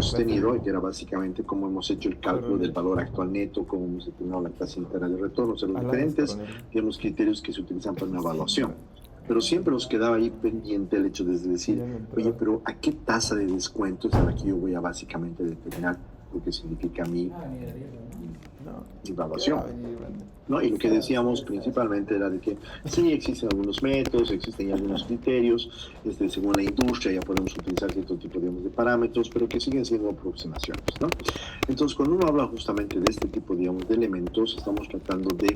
hemos tenido, que era básicamente cómo hemos hecho el cálculo del valor actual neto, cómo hemos determinado la tasa interna de retorno, o sea, los diferentes, digamos, criterios que se utilizan para una evaluación. Pero siempre nos quedaba ahí pendiente el hecho de decir, oye, pero ¿a qué tasa de descuento es a la que yo voy a básicamente determinar lo que significa mi evaluación? ¿No? Y lo que decíamos principalmente era de que sí existen algunos métodos, existen algunos criterios, según la industria ya podemos utilizar cierto tipo, digamos, de parámetros, pero que siguen siendo aproximaciones, ¿no? Entonces, cuando uno habla justamente de este tipo, digamos, de elementos, estamos tratando de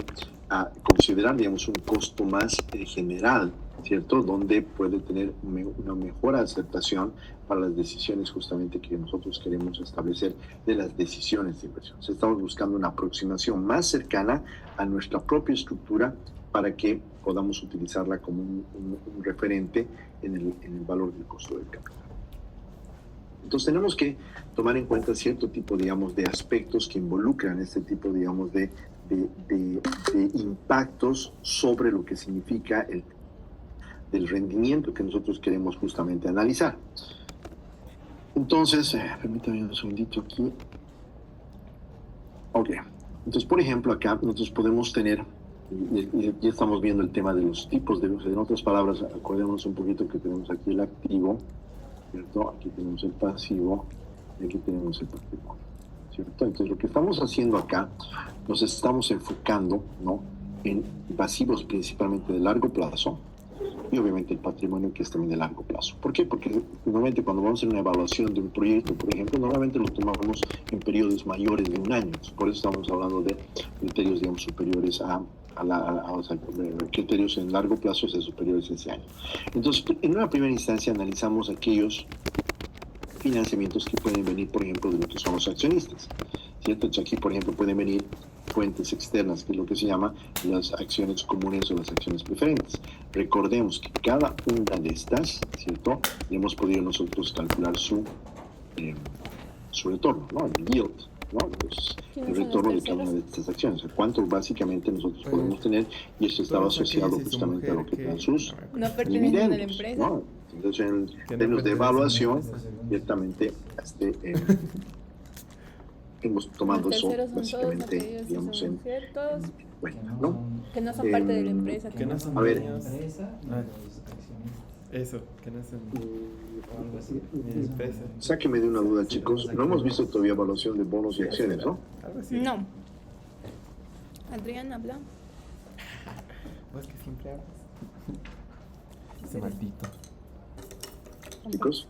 considerar, digamos, un costo más general, ¿cierto? Donde puede tener una mejor aceptación para las decisiones justamente que nosotros queremos establecer de las decisiones de inversión. O sea, estamos buscando una aproximación más cercana a nuestra propia estructura para que podamos utilizarla como un referente en el valor del costo del capital. Entonces tenemos que tomar en cuenta cierto tipo, digamos, de aspectos que involucran este tipo, digamos, de impactos sobre lo que significa del rendimiento que nosotros queremos justamente analizar. Entonces, permítame un segundito aquí. Ok. Entonces, por ejemplo, acá nosotros podemos tener, ya estamos viendo el tema de los tipos de luces. En otras palabras, acordémonos un poquito que tenemos aquí el activo, ¿cierto? Aquí tenemos el pasivo y aquí tenemos el patrimonio, ¿cierto? Entonces, lo que estamos haciendo acá, nos estamos enfocando, ¿no?, en pasivos principalmente de largo plazo, y obviamente el patrimonio, que es también de largo plazo. ¿Por qué? Porque normalmente cuando vamos a hacer una evaluación de un proyecto, por ejemplo, normalmente lo tomamos en periodos mayores de un año. Por eso estamos hablando de criterios, digamos, superiores o sea, criterios en largo plazo superiores a ese año. Entonces, en una primera instancia analizamos aquellos financiamientos que pueden venir, por ejemplo, de lo que son los accionistas, ¿cierto? Entonces, aquí, por ejemplo, pueden venir fuentes externas, que es lo que se llama las acciones comunes o las acciones preferentes. Recordemos que cada una de estas, ¿cierto?, hemos podido nosotros calcular su retorno, ¿no?, el yield, ¿no?, pues, el retorno de cada una de estas acciones, o sea, cuánto básicamente nosotros podemos tener, y eso estaba asociado justamente a lo que dan sus dividendos, ¿no? Entonces, en términos de evaluación, ciertamente, hemos tomado eso básicamente, digamos, bueno, ¿no? Que no son parte de la empresa. Que no son a ver, eso, que no son algo así, empresa. Sáqueme de una duda, chicos. No hemos visto todavía evaluación de bonos y acciones, ¿no? No. Adrián habla. Vos que siempre hablas. Ese maldito. Chicos.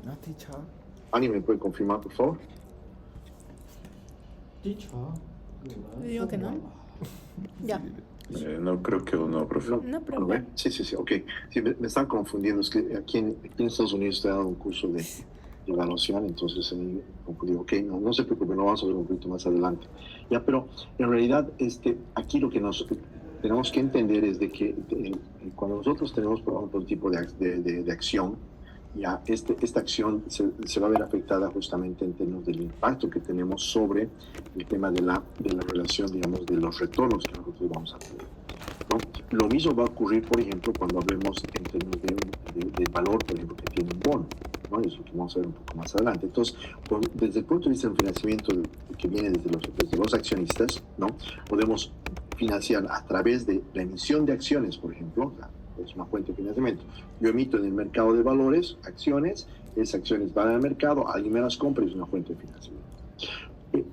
No, teacher. Ani, ¿me puede confirmar, por favor? Le digo que no. Ya. No creo que no, profe. No, pero Bueno, sí, ok. Sí, me están confundiendo. Es que aquí en Estados Unidos estoy dando un curso de evaluación, entonces me confundí. Ok, no se preocupe, lo vamos a ver un poquito más adelante. Ya, pero en realidad, aquí lo que tenemos que entender es de que cuando nosotros tenemos, por ejemplo, un tipo de acción, ya esta acción se va a ver afectada justamente en términos del impacto que tenemos sobre el tema de la relación, digamos, de los retornos que nosotros vamos a tener, ¿no? Lo mismo va a ocurrir, por ejemplo, cuando hablemos en términos del valor, por ejemplo, que tiene un bono, ¿no? Eso que vamos a ver un poco más adelante. Entonces, desde el punto de vista del financiamiento que viene desde los accionistas, ¿no?, podemos financiar a través de la emisión de acciones, por ejemplo. Es una fuente de financiamiento. Yo emito en el mercado de valores acciones, esas acciones van al mercado, alguien me las compra y es una fuente de financiamiento.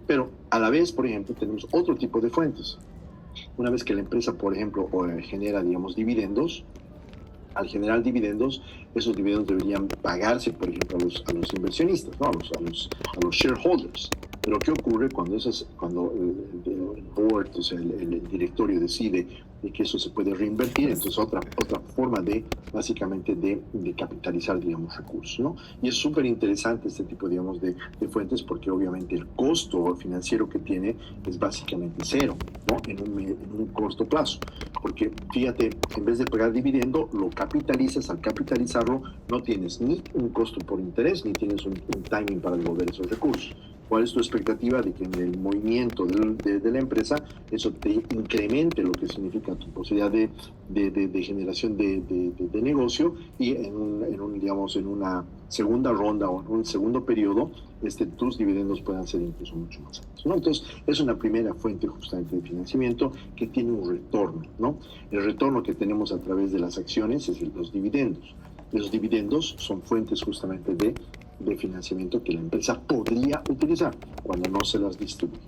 Pero a la vez, por ejemplo, tenemos otro tipo de fuentes. Una vez que la empresa, por ejemplo, genera, digamos, dividendos, al generar dividendos, esos dividendos deberían pagarse, por ejemplo, a los inversionistas, ¿no?, a los shareholders. Pero ¿qué ocurre cuando el board, o sea, el directorio decide de que eso se puede reinvertir? Entonces otra forma básicamente de capitalizar, digamos, recursos, ¿no? Y es súper interesante este tipo, digamos, de fuentes, porque obviamente el costo financiero que tiene es básicamente cero, ¿no?, en un corto plazo. Porque fíjate, en vez de pagar dividendo, lo capitalizas. Al capitalizarlo no tienes ni un costo por interés, ni tienes un timing para devolver esos recursos. ¿Cuál es tu expectativa de que en el movimiento de la empresa eso te incremente lo que significa tu posibilidad de generación de negocio y digamos, en una segunda ronda o en un segundo periodo, tus dividendos puedan ser incluso mucho más altos, ¿no? Entonces, es una primera fuente justamente de financiamiento que tiene un retorno, ¿no? El retorno que tenemos a través de las acciones es los dividendos. Los dividendos son fuentes justamente de financiamiento que la empresa podría utilizar cuando no se las distribuye.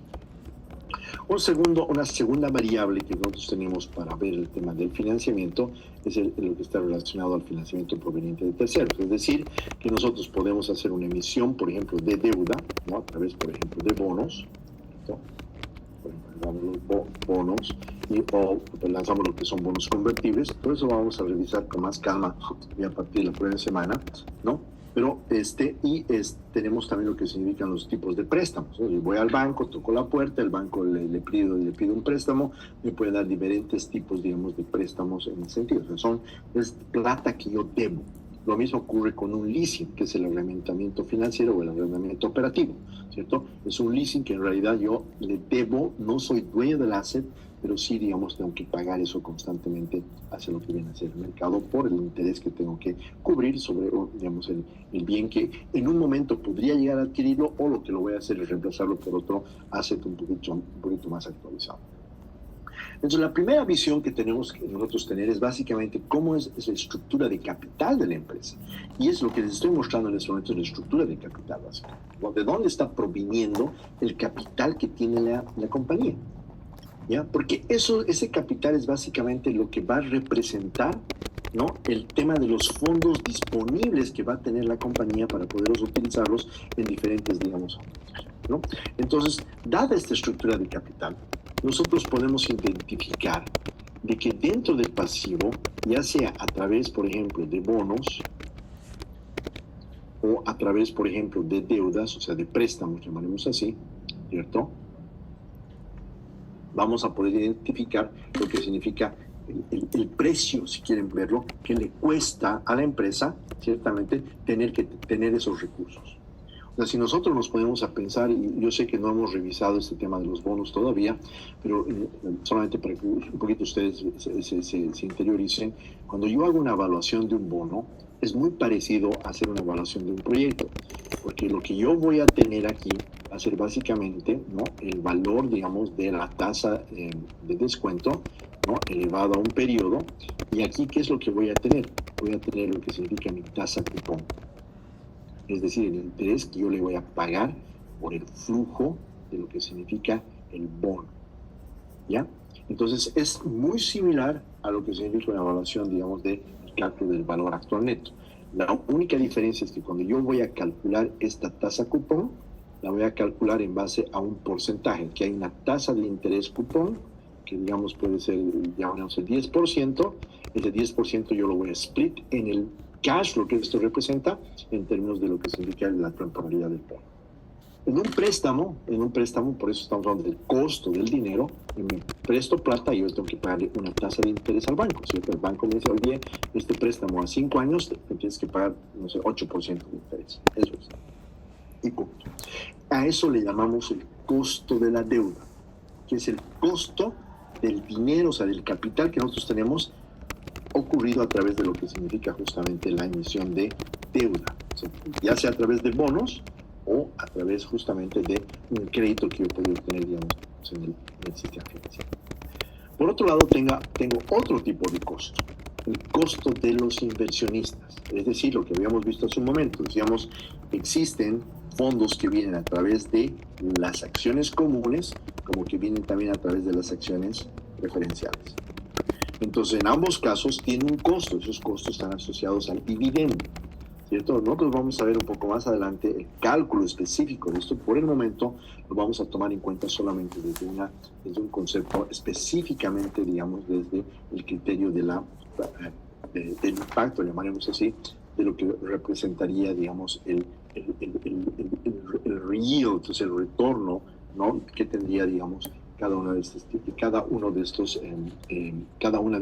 Una segunda variable que nosotros tenemos para ver el tema del financiamiento es lo que está relacionado al financiamiento proveniente de terceros. Es decir, que nosotros podemos hacer una emisión, por ejemplo, de deuda, ¿no? A través, por ejemplo, de bonos, ¿no? Por ejemplo, damos los bonos o lanzamos lo que son bonos convertibles. Por eso vamos a revisar con más calma y a partir de la próxima semana, ¿no? Pero tenemos también lo que significan los tipos de préstamos, ¿no? Yo voy al banco, toco la puerta, el banco le pido un préstamo, me puede dar diferentes tipos, digamos, de préstamos en ese sentido. O sea, es plata que yo debo. Lo mismo ocurre con un leasing, que es el arrendamiento financiero o el arrendamiento operativo, ¿cierto? Es un leasing que en realidad yo le debo, no soy dueño del asset, pero sí, digamos, tengo que pagar eso constantemente hacia lo que viene a ser el mercado por el interés que tengo que cubrir sobre, digamos, el bien que en un momento podría llegar a adquirirlo, o lo que lo voy a hacer es reemplazarlo por otro asset un poquito más actualizado. Entonces, la primera visión que tenemos que nosotros tener es básicamente cómo es la estructura de capital de la empresa. Y es lo que les estoy mostrando en este momento, la estructura de capital básica. ¿De dónde está proviniendo el capital que tiene la compañía? ¿Ya? Porque ese capital es básicamente lo que va a representar, ¿no?, el tema de los fondos disponibles que va a tener la compañía para poderlos utilizarlos en diferentes, digamos, ¿no? Entonces, dada esta estructura de capital, nosotros podemos identificar de que dentro del pasivo, ya sea a través, por ejemplo, de bonos o a través, por ejemplo, de deudas, o sea, de préstamos, llamaremos así, ¿cierto?, vamos a poder identificar lo que significa el precio, si quieren verlo, que le cuesta a la empresa, ciertamente, tener esos recursos. O sea, si nosotros nos ponemos a pensar, y yo sé que no hemos revisado este tema de los bonos todavía, pero solamente para que un poquito ustedes se interioricen, cuando yo hago una evaluación de un bono, es muy parecido a hacer una evaluación de un proyecto, porque lo que yo voy a tener aquí va a ser básicamente, ¿no?, el valor, digamos, de la tasa de descuento, ¿no?, elevado a un periodo. Y aquí, ¿qué es lo que voy a tener? Voy a tener lo que significa mi tasa cupón, es decir, el interés que yo le voy a pagar por el flujo de lo que significa el bono, ¿ya? Entonces, es muy similar a lo que significa una evaluación, digamos, del cálculo del valor actual neto. La única diferencia es que cuando yo voy a calcular esta tasa cupón, la voy a calcular en base a un porcentaje, que hay una tasa de interés cupón, que digamos puede ser, digamos, el 10%, ese 10% yo lo voy a split en el cash, lo que esto representa, en términos de lo que significa la temporalidad del bono. En un préstamo, por eso estamos hablando del costo del dinero, me presto plata y yo tengo que pagarle una tasa de interés al banco, ¿cierto? El banco me dice, oye, este préstamo a 5 años, te tienes que pagar, no sé, 8% de interés. Eso es. Y punto. A eso le llamamos el costo de la deuda, que es el costo del dinero, o sea, del capital que nosotros tenemos ocurrido a través de lo que significa justamente la emisión de deuda, o sea, ya sea a través de bonos o a través justamente de un crédito que yo puedo obtener, digamos, en el sistema financiero. Por otro lado, tengo otro tipo de costo, el costo de los inversionistas, es decir, lo que habíamos visto hace un momento. Decíamos, existen fondos que vienen a través de las acciones comunes, como que vienen también a través de las acciones preferenciales. Entonces, en ambos casos tienen un costo, esos costos están asociados al dividendo, ¿cierto? Nosotros vamos a ver un poco más adelante el cálculo específico de esto. Por el momento lo vamos a tomar en cuenta solamente desde un concepto específicamente, digamos, desde el criterio del impacto, llamaremos así, de lo que representaría, digamos, el yield, entonces el retorno, ¿no?, que tendría, digamos, cada una de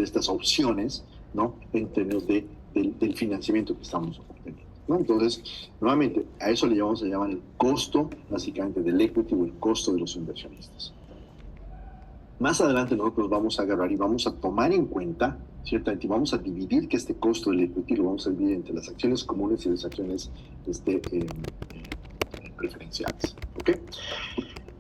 estas opciones, ¿no?, en términos del financiamiento que estamos obteniendo. ¿no? Entonces, nuevamente, a eso le llaman el costo, básicamente, del equity o el costo de los inversionistas. Más adelante nosotros vamos a agarrar y vamos a tomar en cuenta, ciertamente, y vamos a dividir que este costo del equity lo vamos a dividir entre las acciones comunes y las acciones preferenciales. ¿Ok?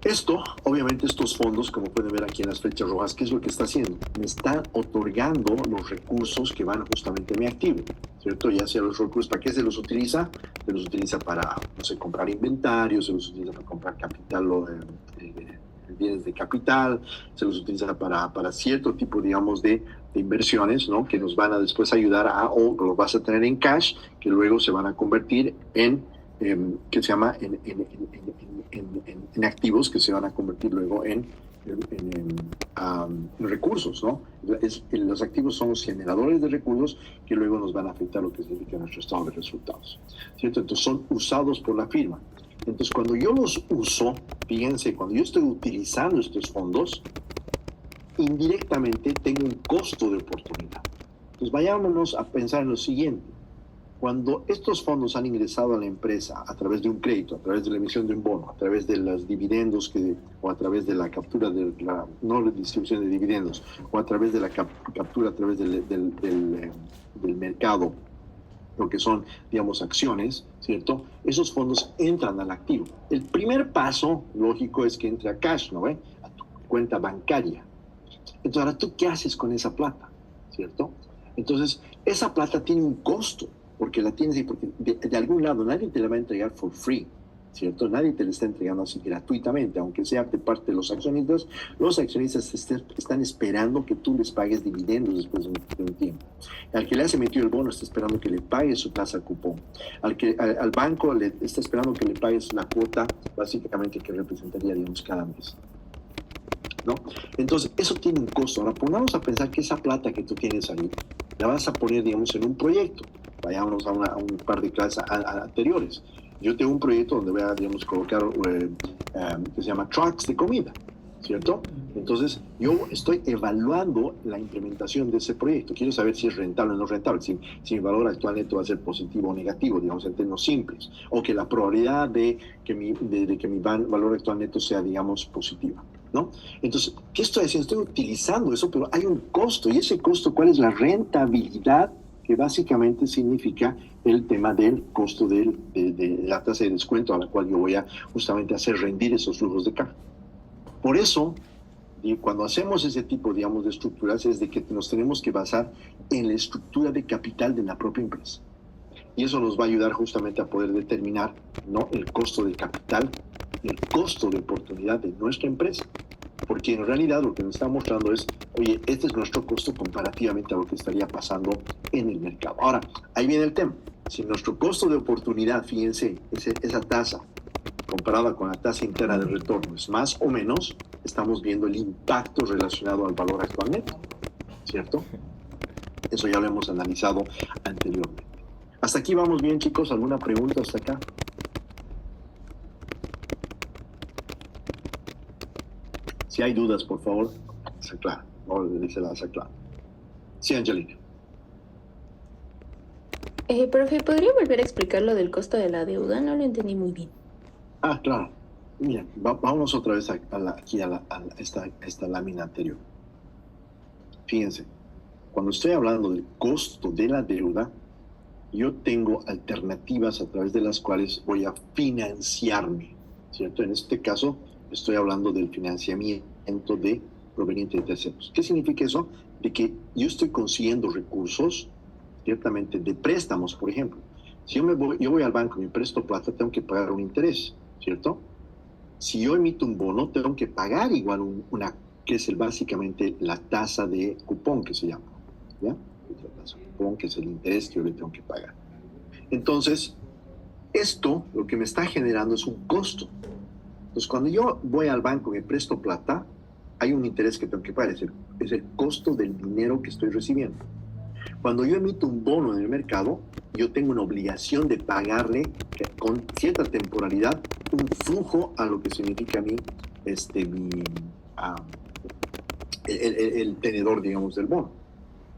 Esto, obviamente, estos fondos, como pueden ver aquí en las flechas rojas, ¿qué es lo que está haciendo? Me están otorgando los recursos que van justamente a mi activo, ¿cierto? Ya sea los recursos, ¿para qué se los utiliza? Se los utiliza para, no sé, comprar inventarios, se los utiliza para comprar capital o bienes de capital, se los utiliza para cierto tipo, digamos, de inversiones, ¿no? Que nos van a después ayudar o los vas a tener en cash, que luego se van a convertir en que se llama en activos que se van a convertir luego en recursos, ¿no? Los activos son los generadores de recursos que luego nos van a afectar lo que significa nuestro estado de resultados, ¿cierto? Entonces son usados por la firma. Entonces cuando yo los uso, fíjense, cuando yo estoy utilizando estos fondos, indirectamente tengo un costo de oportunidad. Entonces vayámonos a pensar en lo siguiente. Cuando estos fondos han ingresado a la empresa a través de un crédito, a través de la emisión de un bono, a través de los dividendos o a través de la captura de la no redistribución de dividendos, o a través de la captura a través del mercado, lo que son, digamos, acciones, ¿cierto? Esos fondos entran al activo. El primer paso, lógico, es que entre a cash, ¿no ve? A tu cuenta bancaria. Entonces, ahora, ¿tú qué haces con esa plata? ¿Cierto? Entonces, esa plata tiene un costo, porque la tienes, porque de algún lado nadie te la va a entregar for free, ¿cierto? Nadie te la está entregando así gratuitamente, aunque sea de parte de los accionistas. Los accionistas están esperando que tú les pagues dividendos después de un tiempo. Al que le has emitido el bono está esperando que le pagues su tasa cupón. Al banco le está esperando que le pagues la cuota, básicamente, que representaría, digamos, cada mes, ¿no? Entonces, eso tiene un costo. Ahora, pongamos a pensar que esa plata que tú tienes ahí, la vas a poner, digamos, en un proyecto. Vayámonos a un par de clases anteriores. Yo tengo un proyecto donde voy a, digamos, colocar que se llama trucks de comida, ¿cierto? Entonces, yo estoy evaluando la implementación de ese proyecto. Quiero saber si es rentable o no rentable, si mi valor actual neto va a ser positivo o negativo, digamos, en términos simples, o que la probabilidad de que mi valor actual neto sea, digamos, positiva, ¿no? Entonces, ¿qué estoy haciendo? Estoy utilizando eso, pero hay un costo, y ese costo, ¿cuál es la rentabilidad? Que básicamente significa el tema del costo de la tasa de descuento a la cual yo voy a justamente hacer rendir esos flujos de caja. Por eso, cuando hacemos ese tipo, digamos, de estructuras, es de que nos tenemos que basar en la estructura de capital de la propia empresa. Y eso nos va a ayudar justamente a poder determinar, ¿no?, el costo de capital, el costo de oportunidad de nuestra empresa. Porque en realidad lo que nos está mostrando es, oye, este es nuestro costo comparativamente a lo que estaría pasando en el mercado. Ahora, ahí viene el tema. Si nuestro costo de oportunidad, fíjense, esa tasa comparada con la tasa interna de retorno es más o menos, estamos viendo el impacto relacionado al valor actual neto, ¿cierto? Eso ya lo hemos analizado anteriormente. Hasta aquí vamos bien, chicos. ¿Alguna pregunta hasta acá? Si hay dudas, por favor, se aclara. Se las aclara. Sí, Angelina. Profe, ¿podría volver a explicar lo del costo de la deuda? No lo entendí muy bien. Ah, claro. Mira, vámonos otra vez aquí a esta lámina anterior. Fíjense, cuando estoy hablando del costo de la deuda, yo tengo alternativas a través de las cuales voy a financiarme, ¿cierto? En este caso, estoy hablando del financiamiento proveniente de terceros. ¿Qué significa eso? De que yo estoy consiguiendo recursos, ciertamente, de préstamos, por ejemplo. Si yo voy al banco y me presto plata, tengo que pagar un interés, ¿cierto? Si yo emito un bono, tengo que pagar igual que es básicamente la tasa de cupón que se llama, ¿ya? La tasa de cupón, que es el interés que yo le tengo que pagar. Entonces, esto lo que me está generando es un costo. Entonces, cuando yo voy al banco y me presto plata, hay un interés que tengo que pagar, es el costo del dinero que estoy recibiendo. Cuando yo emito un bono en el mercado, yo tengo una obligación de pagarle con cierta temporalidad un flujo a lo que significa a mí el tenedor, digamos, del bono,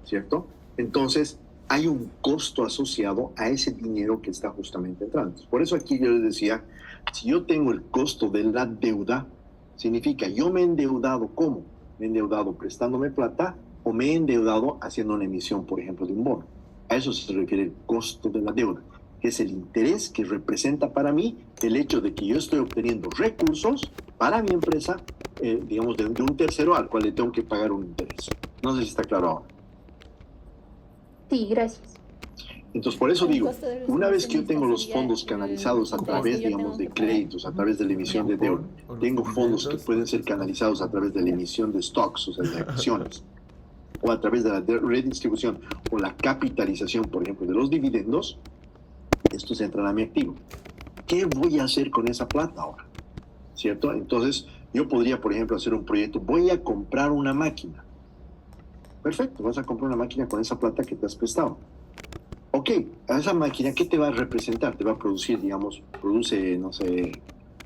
¿cierto? Entonces, hay un costo asociado a ese dinero que está justamente entrando. Entonces, por eso aquí yo les decía, si yo tengo el costo de la deuda, significa yo me he endeudado, ¿cómo? Me he endeudado prestándome plata o me he endeudado haciendo una emisión, por ejemplo, de un bono. A eso se refiere el costo de la deuda, que es el interés que representa para mí el hecho de que yo estoy obteniendo recursos para mi empresa, digamos, de un tercero al cual le tengo que pagar un interés. No sé si está claro ahora. Sí, gracias. Entonces, por eso El digo, costo de los una vez que yo tengo los sería fondos el canalizados a interés través, que yo digamos, tengo de que pagar. créditos, a través de la emisión de deuda, tengo fondos que pueden ser canalizados a través de la emisión de stocks, o sea, de acciones, o a través de la redistribución o la capitalización, por ejemplo, de los dividendos, estos entran a mi activo. ¿Qué voy a hacer con esa plata ahora? ¿Cierto? Entonces, yo podría, por ejemplo, hacer un proyecto, voy a comprar una máquina. Perfecto, vas a comprar una máquina con esa plata que te has prestado. Ok, a esa máquina, ¿qué te va a representar? Te va a producir, digamos, produce, no sé,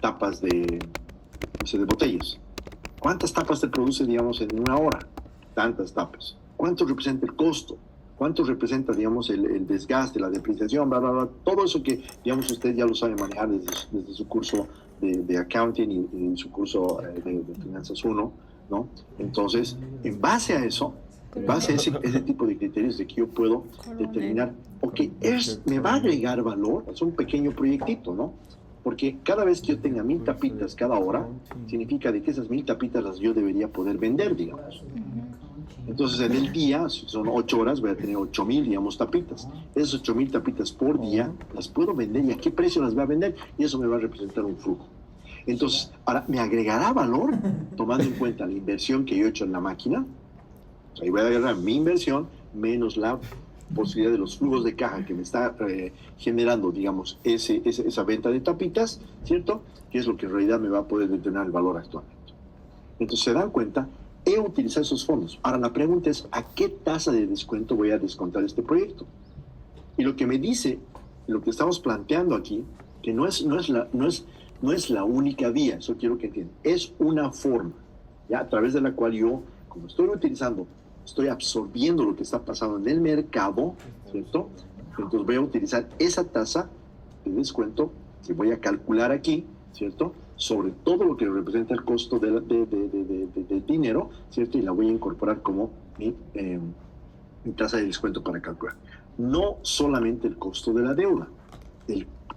tapas de, no sé, de botellas. ¿Cuántas tapas te produce, digamos, en una hora? Tantas tapas. ¿Cuánto representa el costo? ¿Cuánto representa, digamos, el desgaste, la depreciación, bla, bla, bla? Todo eso que, digamos, usted ya lo sabe manejar desde su curso de accounting y su curso de finanzas 1, ¿no? Entonces, en base a eso, en base a ese tipo de criterios de que yo puedo determinar, ok, me va a agregar valor, es un pequeño proyectito, ¿no? Porque cada vez que yo tenga 1000 tapitas cada hora, significa de que esas 1000 tapitas las yo debería poder vender, digamos. Entonces en el día, si son 8 horas, voy a tener 8000, digamos, tapitas. Esas 8000 tapitas por día las puedo vender y a qué precio las voy a vender y eso me va a representar un flujo. Entonces, ahora, ¿me agregará valor tomando en cuenta la inversión que yo he hecho en la máquina? Ahí voy a agarrar mi inversión menos la posibilidad de los flujos de caja que me está generando, digamos, esa venta de tapitas, ¿cierto? Que es lo que en realidad me va a poder determinar el valor actualmente. Entonces, se dan cuenta, he utilizado esos fondos. Ahora, la pregunta es, ¿a qué tasa de descuento voy a descontar este proyecto? Y lo que me dice, lo que estamos planteando aquí, que no es la única vía, eso quiero que entiendan, es una forma, ¿ya? A través de la cual yo, como estoy utilizando, estoy absorbiendo lo que está pasando en el mercado, ¿cierto? Entonces voy a utilizar esa tasa de descuento que voy a calcular aquí, ¿cierto? Sobre todo lo que representa el costo del dinero, ¿cierto? Y la voy a incorporar como mi tasa de descuento para calcular. No solamente el costo de la deuda,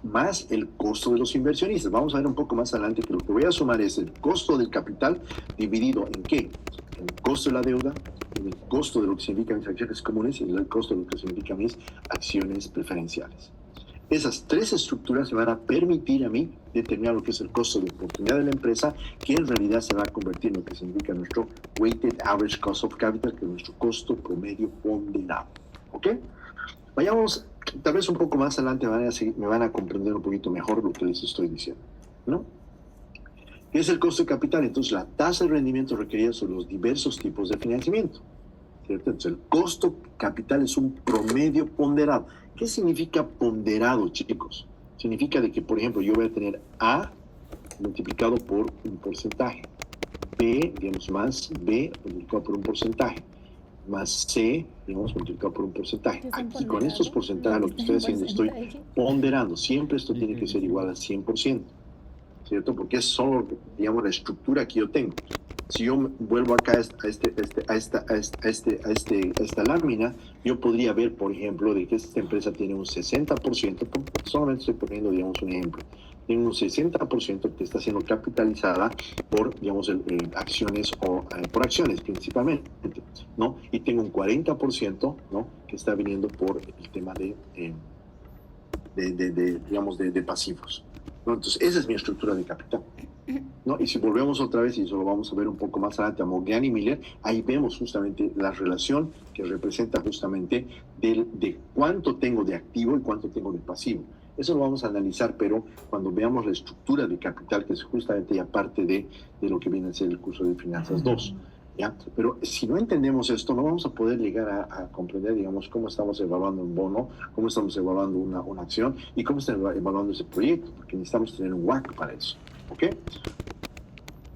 más el costo de los inversionistas. Vamos a ver un poco más adelante que lo que voy a sumar es el costo del capital dividido en ¿qué? El costo de la deuda, el costo de lo que significan mis acciones comunes y el costo de lo que significan mis acciones preferenciales. Esas tres estructuras me van a permitir a mí determinar lo que es el costo de oportunidad de la empresa, que en realidad se va a convertir en lo que significa nuestro weighted average cost of capital, que es nuestro costo promedio ponderado. ¿Ok? Vayamos tal vez un poco más adelante, me van a comprender un poquito mejor lo que les estoy diciendo, ¿no? ¿Qué es el costo de capital? Entonces, la tasa de rendimiento requerida sobre los diversos tipos de financiamiento, ¿cierto? Entonces, el costo capital es un promedio ponderado. ¿Qué significa ponderado, chicos? Significa de que, por ejemplo, yo voy a tener A multiplicado por un porcentaje, B, digamos, más B multiplicado por un porcentaje, más C, digamos, multiplicado por un porcentaje. Aquí, con estos porcentajes, lo que estoy haciendo, estoy ponderando. Siempre esto tiene que ser igual al 100%. ¿Cierto? Porque es solo, digamos, la estructura que yo tengo. Si yo vuelvo acá a esta lámina, yo podría ver, por ejemplo, de que esta empresa tiene un 60%, solamente estoy poniendo, digamos, un ejemplo, tiene un 60% que está siendo capitalizada por, digamos, acciones o por acciones principalmente, ¿no? Y tengo un 40%, ¿no? Que está viniendo por el tema digamos, de pasivos. ¿No? Entonces, esa es mi estructura de capital, ¿no? Y si volvemos otra vez, y eso lo vamos a ver un poco más adelante a Mogliani y Miller, ahí vemos justamente la relación que representa justamente de cuánto tengo de activo y cuánto tengo de pasivo. Eso lo vamos a analizar, pero cuando veamos la estructura de capital, que es justamente ya parte de lo que viene a ser el curso de Finanzas 2. ¿Ya? Pero si no entendemos esto, no vamos a poder llegar a comprender, digamos, cómo estamos evaluando un bono, cómo estamos evaluando una acción y cómo estamos evaluando ese proyecto, porque necesitamos tener un WACC para eso. ¿Ok?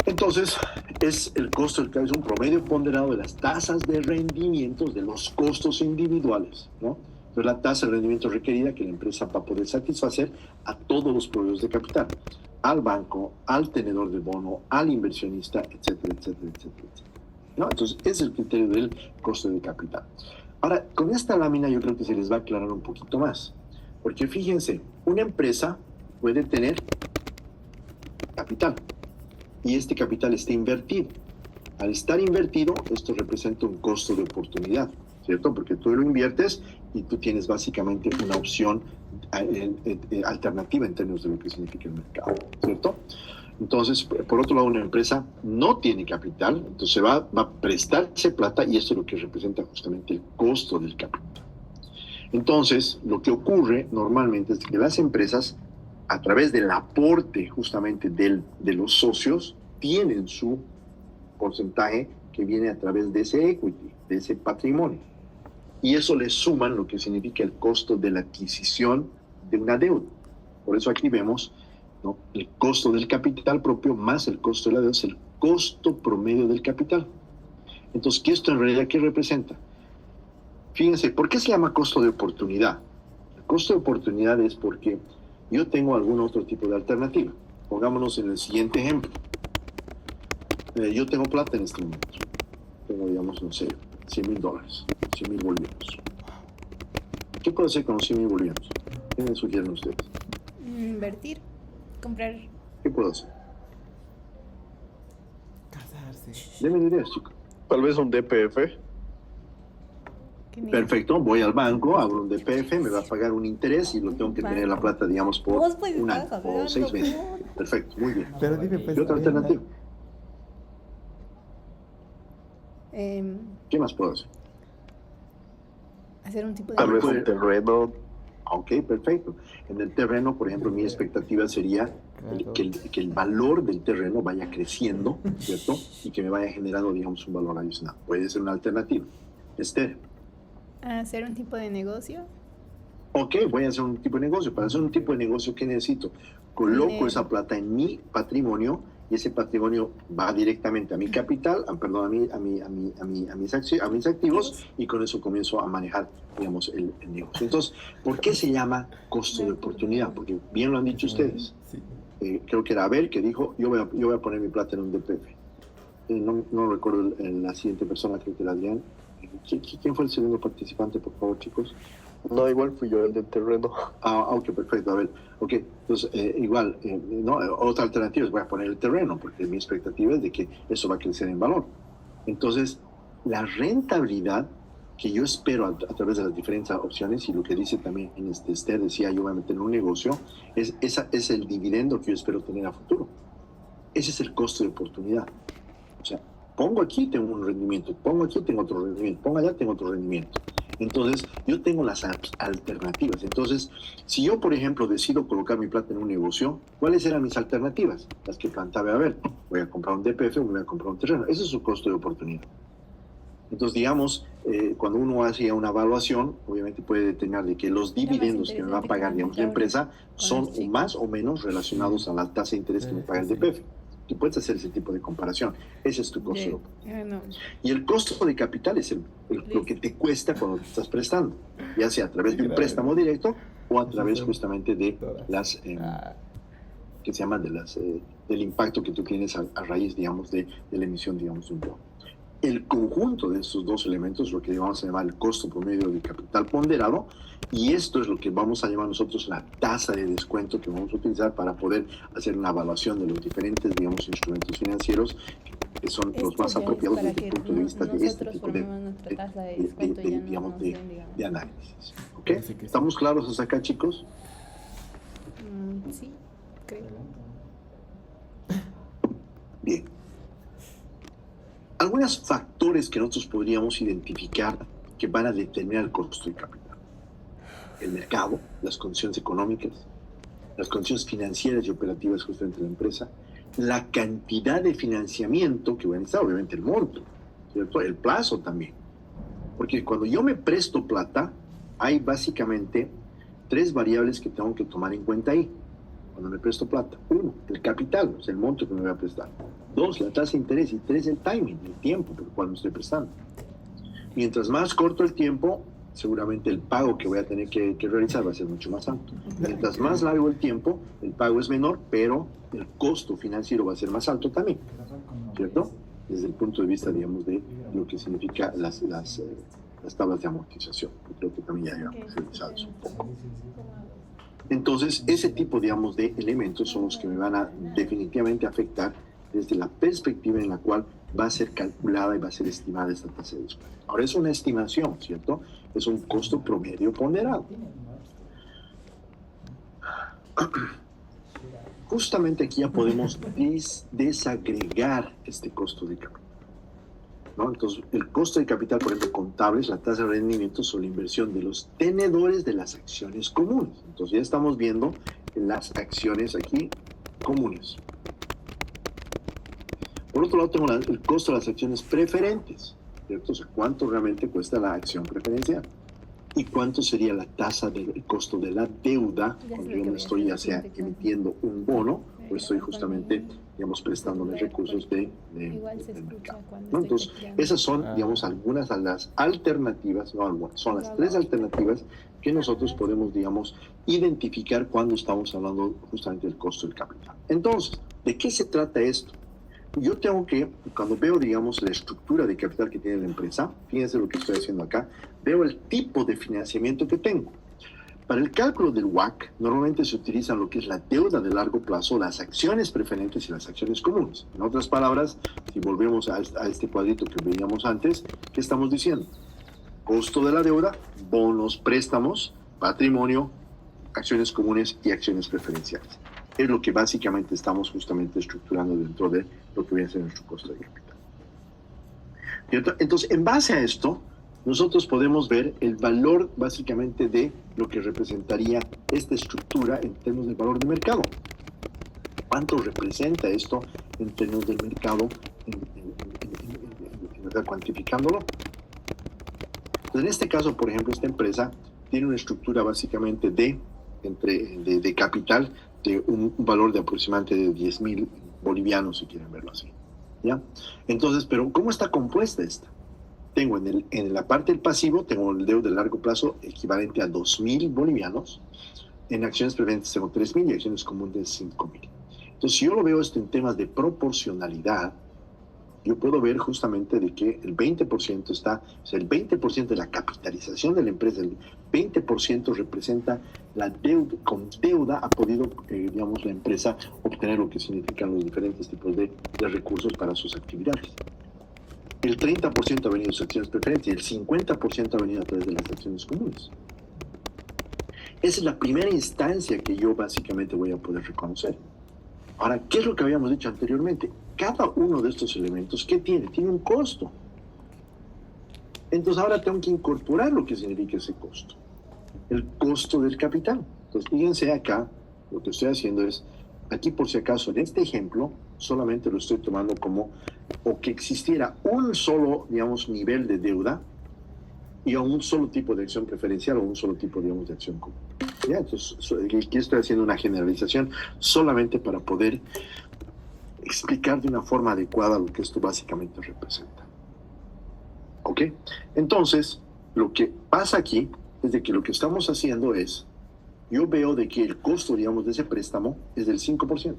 Entonces, es el costo del capital, es un promedio ponderado de las tasas de rendimientos de los costos individuales, ¿no? Entonces, la tasa de rendimiento requerida que la empresa va a poder satisfacer a todos los proveedores de capital, al banco, al tenedor de bono, al inversionista, etcétera, etcétera, etcétera, etcétera. ¿No? Entonces, ese es el criterio del costo de capital. Ahora, con esta lámina yo creo que se les va a aclarar un poquito más. Porque fíjense, una empresa puede tener capital y este capital está invertido. Al estar invertido, esto representa un costo de oportunidad, ¿cierto? Porque tú lo inviertes y tú tienes básicamente una opción alternativa en términos de lo que significa el mercado, ¿cierto? Entonces, por otro lado, una empresa no tiene capital, entonces va a prestarse plata y esto es lo que representa justamente el costo del capital. Entonces, lo que ocurre normalmente es que las empresas, a través del aporte justamente de los socios, tienen su porcentaje que viene a través de ese equity, de ese patrimonio. Y eso le suman lo que significa el costo de la adquisición de una deuda. Por eso aquí vemos, ¿no?, el costo del capital propio más el costo de la deuda es el costo promedio del capital. Entonces, ¿qué esto en realidad qué representa? Fíjense, ¿por qué se llama costo de oportunidad? El costo de oportunidad es porque yo tengo algún otro tipo de alternativa. Pongámonos en el siguiente ejemplo. Yo tengo plata en este momento. Tengo, digamos, no sé, $100,000, 100,000 bolivianos. ¿Qué puedo hacer con los 100,000 bolivianos? ¿Qué me sugieren ustedes? Invertir, comprar. ¿Qué puedo hacer? Casarse. Denme ideas, chicos. Tal vez un DPF. Perfecto, voy al banco, abro un DPF, me va a pagar un interés y lo tengo que tener la plata, digamos, por Vos, pues, un año estás o 6 meses. hablando, Perfecto, muy bien. Pero dime, pues, ¿Qué otra alternativa? ¿Qué más puedo hacer? Hacer un tipo de... Tal vez puede- un terreno. Ok, perfecto. En el terreno, por ejemplo, mi expectativa sería que el valor del terreno vaya creciendo, ¿cierto? Y que me vaya generando, digamos, un valor adicional. Puede ser una alternativa. Esther, Hacer un tipo de negocio. ok, voy a hacer un tipo de negocio. Para hacer un tipo de negocio, ¿qué necesito? Coloco Dinero. esa plata en mi patrimonio y ese patrimonio va directamente a mi capital, a mis activos, y con eso comienzo a manejar, digamos, el negocio. Entonces, ¿por qué se llama costo de oportunidad? Porque bien lo han dicho ustedes. Sí. Creo que era Abel que dijo, yo voy a poner mi plata en un DPF. No recuerdo la siguiente persona, creo que era Adrián. ¿Quién fue el segundo participante, por favor, chicos? No, igual fui yo el del terreno. Ok, perfecto, a ver. Ok, entonces, igual, no, otra alternativa es voy a poner el terreno, porque mi expectativa es de que eso va a crecer en valor. Entonces, la rentabilidad que yo espero a través de las diferentes opciones, y lo que dice también Esther, decía, yo voy a meter en un negocio, es el dividendo que yo espero tener a futuro. Ese es el costo de oportunidad. O sea, pongo aquí, tengo un rendimiento, pongo aquí, tengo otro rendimiento, pongo allá, tengo otro rendimiento. Entonces, yo tengo las alternativas. Entonces, si yo, por ejemplo, decido colocar mi plata en un negocio, ¿cuáles eran mis alternativas? Las que planteaba, a ver, voy a comprar un DPF o voy a comprar un terreno. Ese es su costo de oportunidad. Entonces, digamos, cuando uno hace una evaluación, obviamente puede determinar de que los dividendos que me va a pagar, digamos, la empresa son más o menos relacionados a la tasa de interés que me paga el DPF. Tú puedes hacer ese tipo de comparación. Ese es tu costo de oportunidad. No. Y el costo de capital es lo que te cuesta cuando te estás prestando, ya sea a través de un préstamo directo o a través justamente de las que se llaman del impacto que tú tienes a raíz, digamos, de la emisión, digamos, de un bono. El conjunto de estos dos elementos, lo que vamos a llamar el costo promedio de capital ponderado, y esto es lo que vamos a llamar nosotros la tasa de descuento que vamos a utilizar para poder hacer una evaluación de los diferentes, digamos, instrumentos financieros que son los más apropiados desde el punto de vista de este tipo de análisis. ¿Ok? ¿Estamos claros hasta acá, chicos? Sí, creo. Bien. Algunos factores que nosotros podríamos identificar que van a determinar el costo del capital. El mercado, las condiciones económicas, las condiciones financieras y operativas justamente de la empresa, la cantidad de financiamiento que va a necesitar, obviamente el monto, ¿cierto? El plazo también. Porque cuando yo me presto plata, hay básicamente 3 variables que tengo que tomar en cuenta ahí. Cuando me presto plata. 1, el capital, o sea, el monto que me voy a prestar. 2, la tasa de interés. Y 3, el timing, el tiempo por el cual me estoy prestando. Mientras más corto el tiempo, seguramente el pago que voy a tener que realizar va a ser mucho más alto. Mientras más largo el tiempo, el pago es menor, pero el costo financiero va a ser más alto también, ¿cierto? Desde el punto de vista, digamos, de lo que significa las tablas de amortización. Creo que también ya habíamos revisado eso un poco. Entonces, ese tipo, digamos, de elementos son los que me van a definitivamente afectar desde la perspectiva en la cual va a ser calculada y va a ser estimada esta tasa de descuento. Ahora es una estimación, ¿cierto? Es un costo promedio ponderado. Justamente aquí ya podemos desagregar este costo de capital, ¿no? Entonces, el costo de capital, por ejemplo, contables, la tasa de rendimiento, son la inversión de los tenedores de las acciones comunes. Entonces, ya estamos viendo las acciones aquí comunes. Por otro lado, tengo el costo de las acciones preferentes, ¿cierto? O sea, cuánto realmente cuesta la acción preferencial y cuánto sería la tasa del costo de la deuda cuando yo me estoy ya sea emitiendo un bono o estoy justamente, digamos, prestándole recursos del mercado, ¿no? Entonces, esas son, digamos, algunas de las alternativas, no algunas, son las tres alternativas que nosotros podemos, digamos, identificar cuando estamos hablando justamente del costo del capital. Entonces, ¿de qué se trata esto? Yo tengo que, cuando veo, digamos, la estructura de capital que tiene la empresa, fíjense lo que estoy haciendo acá, veo el tipo de financiamiento que tengo. Para el cálculo del WACC, normalmente se utilizan lo que es la deuda de largo plazo, las acciones preferentes y las acciones comunes. En otras palabras, si volvemos a este cuadrito que veíamos antes, ¿qué estamos diciendo? Costo de la deuda, bonos, préstamos, patrimonio, acciones comunes y acciones preferenciales. Es lo que básicamente estamos justamente estructurando dentro de lo que viene a ser nuestro costo de capital. Entonces, en base a esto, nosotros podemos ver el valor básicamente de lo que representaría esta estructura en términos de valor de mercado. ¿Cuánto representa esto en términos del mercado, cuantificándolo? Entonces, en este caso, por ejemplo, esta empresa tiene una estructura básicamente de capital de un valor de aproximadamente de 10.000 bolivianos, si quieren verlo así, ¿ya? Entonces, pero ¿cómo está compuesta esta? Tengo en la parte del pasivo, tengo el deuda de largo plazo equivalente a 2.000 bolivianos, en acciones preferentes tengo 3.000 y acciones comunes 5.000. Entonces, si yo lo veo esto en temas de proporcionalidad, yo puedo ver justamente de que el 20% está, o sea, el 20% de la capitalización de la empresa, el 20% representa la deuda, con deuda ha podido, digamos, la empresa obtener lo que significan los diferentes tipos de recursos para sus actividades. El 30% ha venido de sus acciones preferentes y el 50% ha venido a través de las acciones comunes. Esa es la primera instancia que yo básicamente voy a poder reconocer. Ahora, ¿qué es lo que habíamos dicho anteriormente? Cada uno de estos elementos, ¿qué tiene? Tiene un costo. Entonces ahora tengo que incorporar lo que significa ese costo. El costo del capital. Entonces, fíjense acá, lo que estoy haciendo es, aquí por si acaso, en este ejemplo, solamente lo estoy tomando como, o que existiera un solo, digamos, nivel de deuda y a un solo tipo de acción preferencial o un solo tipo, digamos, de acción común. ¿Ya? Entonces, aquí estoy haciendo una generalización solamente para poder explicar de una forma adecuada lo que esto básicamente representa. ¿Ok? Entonces, lo que pasa aquí es de que lo que estamos haciendo es, yo veo de que el costo, digamos, de ese préstamo es del 5%.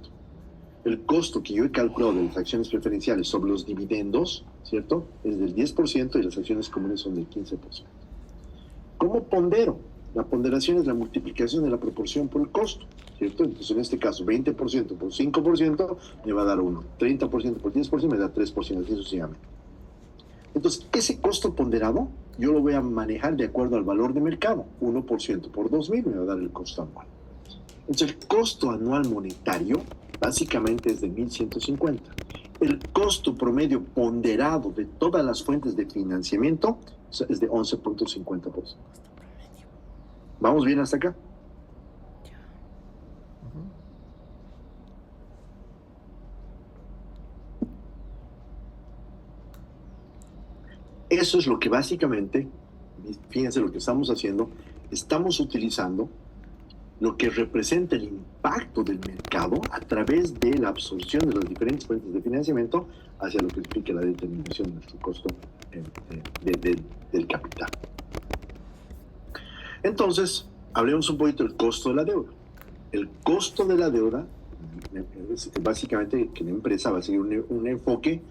El costo que yo he calculado de las acciones preferenciales sobre los dividendos, ¿cierto? Es del 10% y las acciones comunes son del 15%. ¿Cómo pondero? La ponderación es la multiplicación de la proporción por el costo, ¿cierto? Entonces, en este caso, 20% por 5% me va a dar 1. 30% por 10% me da 3%, así sucesivamente. Entonces, ese costo ponderado yo lo voy a manejar de acuerdo al valor de mercado. 1% por 2.000 me va a dar el costo anual. Entonces, el costo anual monetario básicamente es de 1.150. El costo promedio ponderado de todas las fuentes de financiamiento es de 11.50%. ¿Vamos bien hasta acá? Eso es lo que básicamente, fíjense lo que estamos haciendo, estamos utilizando lo que representa el impacto del mercado a través de la absorción de las diferentes fuentes de financiamiento hacia lo que explica la determinación de nuestro costo del capital. Entonces, hablemos un poquito del costo de la deuda. El costo de la deuda es básicamente que la empresa va a seguir un enfoque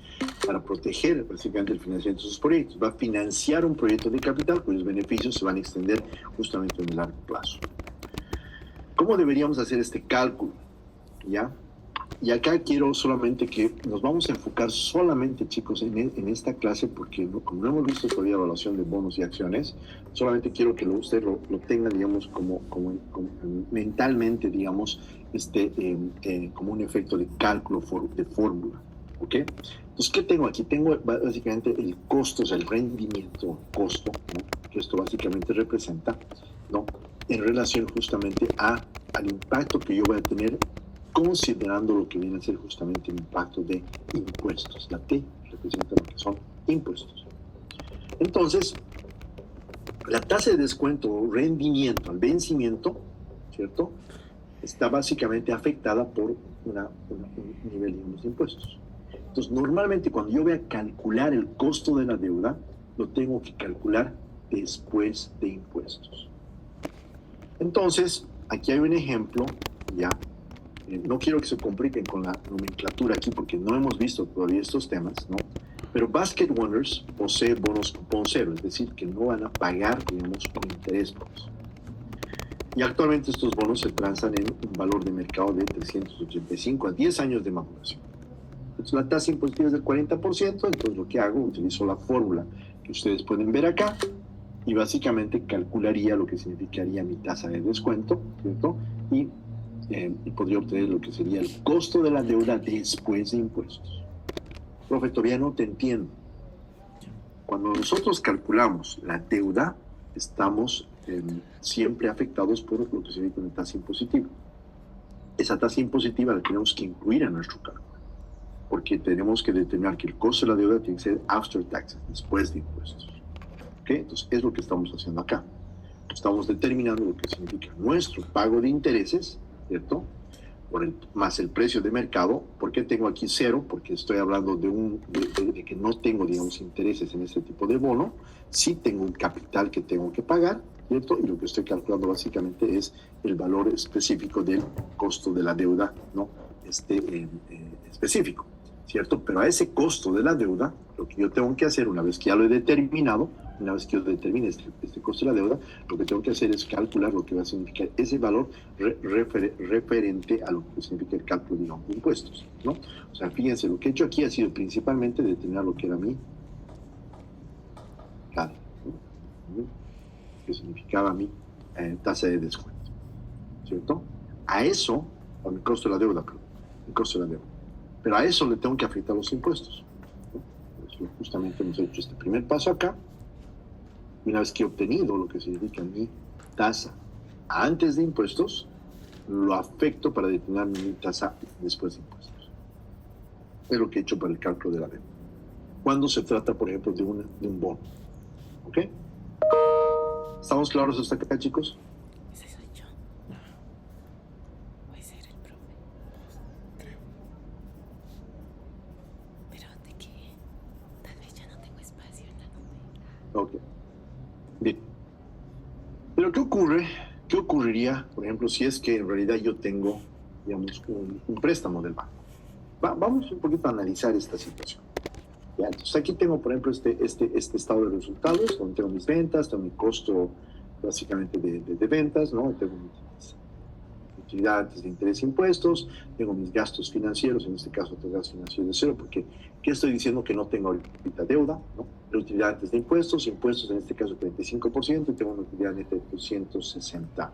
para proteger básicamente el financiamiento de sus proyectos. Va a financiar un proyecto de capital cuyos beneficios se van a extender justamente en el largo plazo. ¿Cómo deberíamos hacer este cálculo? ¿Ya? Y acá quiero solamente que nos vamos a enfocar solamente, chicos, en esta clase, porque como no hemos visto todavía evaluación de bonos y acciones, solamente quiero que ustedes lo tengan, digamos, como mentalmente, digamos, como un efecto de cálculo de fórmula, ¿ok? Entonces, ¿qué tengo aquí? Tengo básicamente el costo, o sea, el rendimiento, costo, ¿no? Que esto básicamente representa, ¿no? En relación justamente al impacto que yo voy a tener considerando lo que viene a ser justamente el impacto de impuestos. La T representa lo que son impuestos. Entonces, la tasa de descuento o rendimiento al vencimiento, ¿cierto?, está básicamente afectada por un nivel, digamos, de impuestos. Entonces, normalmente cuando yo voy a calcular el costo de la deuda, lo tengo que calcular después de impuestos. Entonces, aquí hay un ejemplo, ya. No quiero que se compliquen con la nomenclatura aquí porque no hemos visto todavía estos temas, ¿no? Pero Basket Wonders posee bonos cupón cero, es decir, que no van a pagar, digamos, un interés por eso. Y actualmente estos bonos se transan en un valor de mercado de 385 a 10 años de maduración. Entonces la tasa impositiva es del 40%, entonces lo que hago, utilizo la fórmula que ustedes pueden ver acá y básicamente calcularía lo que significaría mi tasa de descuento, ¿cierto? Y podría obtener lo que sería el costo de la deuda después de impuestos. Profe, todavía no te entiendo. Cuando nosotros calculamos la deuda, estamos siempre afectados por lo que se ve con la tasa impositiva. Esa tasa impositiva la tenemos que incluir en nuestro cálculo, porque tenemos que determinar que el costo de la deuda tiene que ser after taxes, después de impuestos. ¿Okay? Entonces, es lo que estamos haciendo acá. Estamos determinando lo que significa nuestro pago de intereses, ¿cierto? Más el precio de mercado. ¿Por qué tengo aquí cero? Porque estoy hablando de que no tengo, digamos, intereses en este tipo de bono. Sí tengo un capital que tengo que pagar, ¿cierto? Y lo que estoy calculando básicamente es el valor específico del costo de la deuda, ¿no? Específico, ¿cierto? Pero a ese costo de la deuda, lo que yo tengo que hacer una vez que ya lo he determinado, una vez que yo determine este costo de la deuda, lo que tengo que hacer es calcular lo que va a significar ese valor referente a lo que significa el cálculo, digamos, de impuestos, ¿no? O sea, fíjense, lo que he hecho aquí ha sido principalmente determinar lo que era mi CAD, ¿no? Que significaba mi tasa de descuento, ¿cierto? A eso, a mi costo de la deuda, perdón, el costo de la deuda. Pero a eso le tengo que afectar los impuestos, ¿no? Pues justamente hemos hecho este primer paso acá. Y una vez que he obtenido lo que significa mi tasa antes de impuestos, lo afecto para determinar mi tasa después de impuestos. Es lo que he hecho para el cálculo de la deuda. Cuando se trata, por ejemplo, de un bono. ¿Ok? ¿Estamos claros hasta acá, chicos? Ese soy yo. Puede ser el profe. Creo. Pero de qué. Tal vez ya no tengo espacio en la nube. Ok. Bien. Pero ¿qué ocurriría, por ejemplo, si es que en realidad yo tengo, digamos, un préstamo del banco? Vamos un poquito a analizar esta situación. Ya, entonces aquí tengo, por ejemplo, este estado de resultados, donde tengo mis ventas, tengo mi costo básicamente de ventas, ¿no? Tengo mis utilidades de interés e impuestos, tengo mis gastos financieros, en este caso tengo gastos financieros de cero, porque ¿qué estoy diciendo? Que no tengo ahorita deuda, ¿no? Utilidades de impuestos en este caso 35%, y tengo una utilidad neta de 260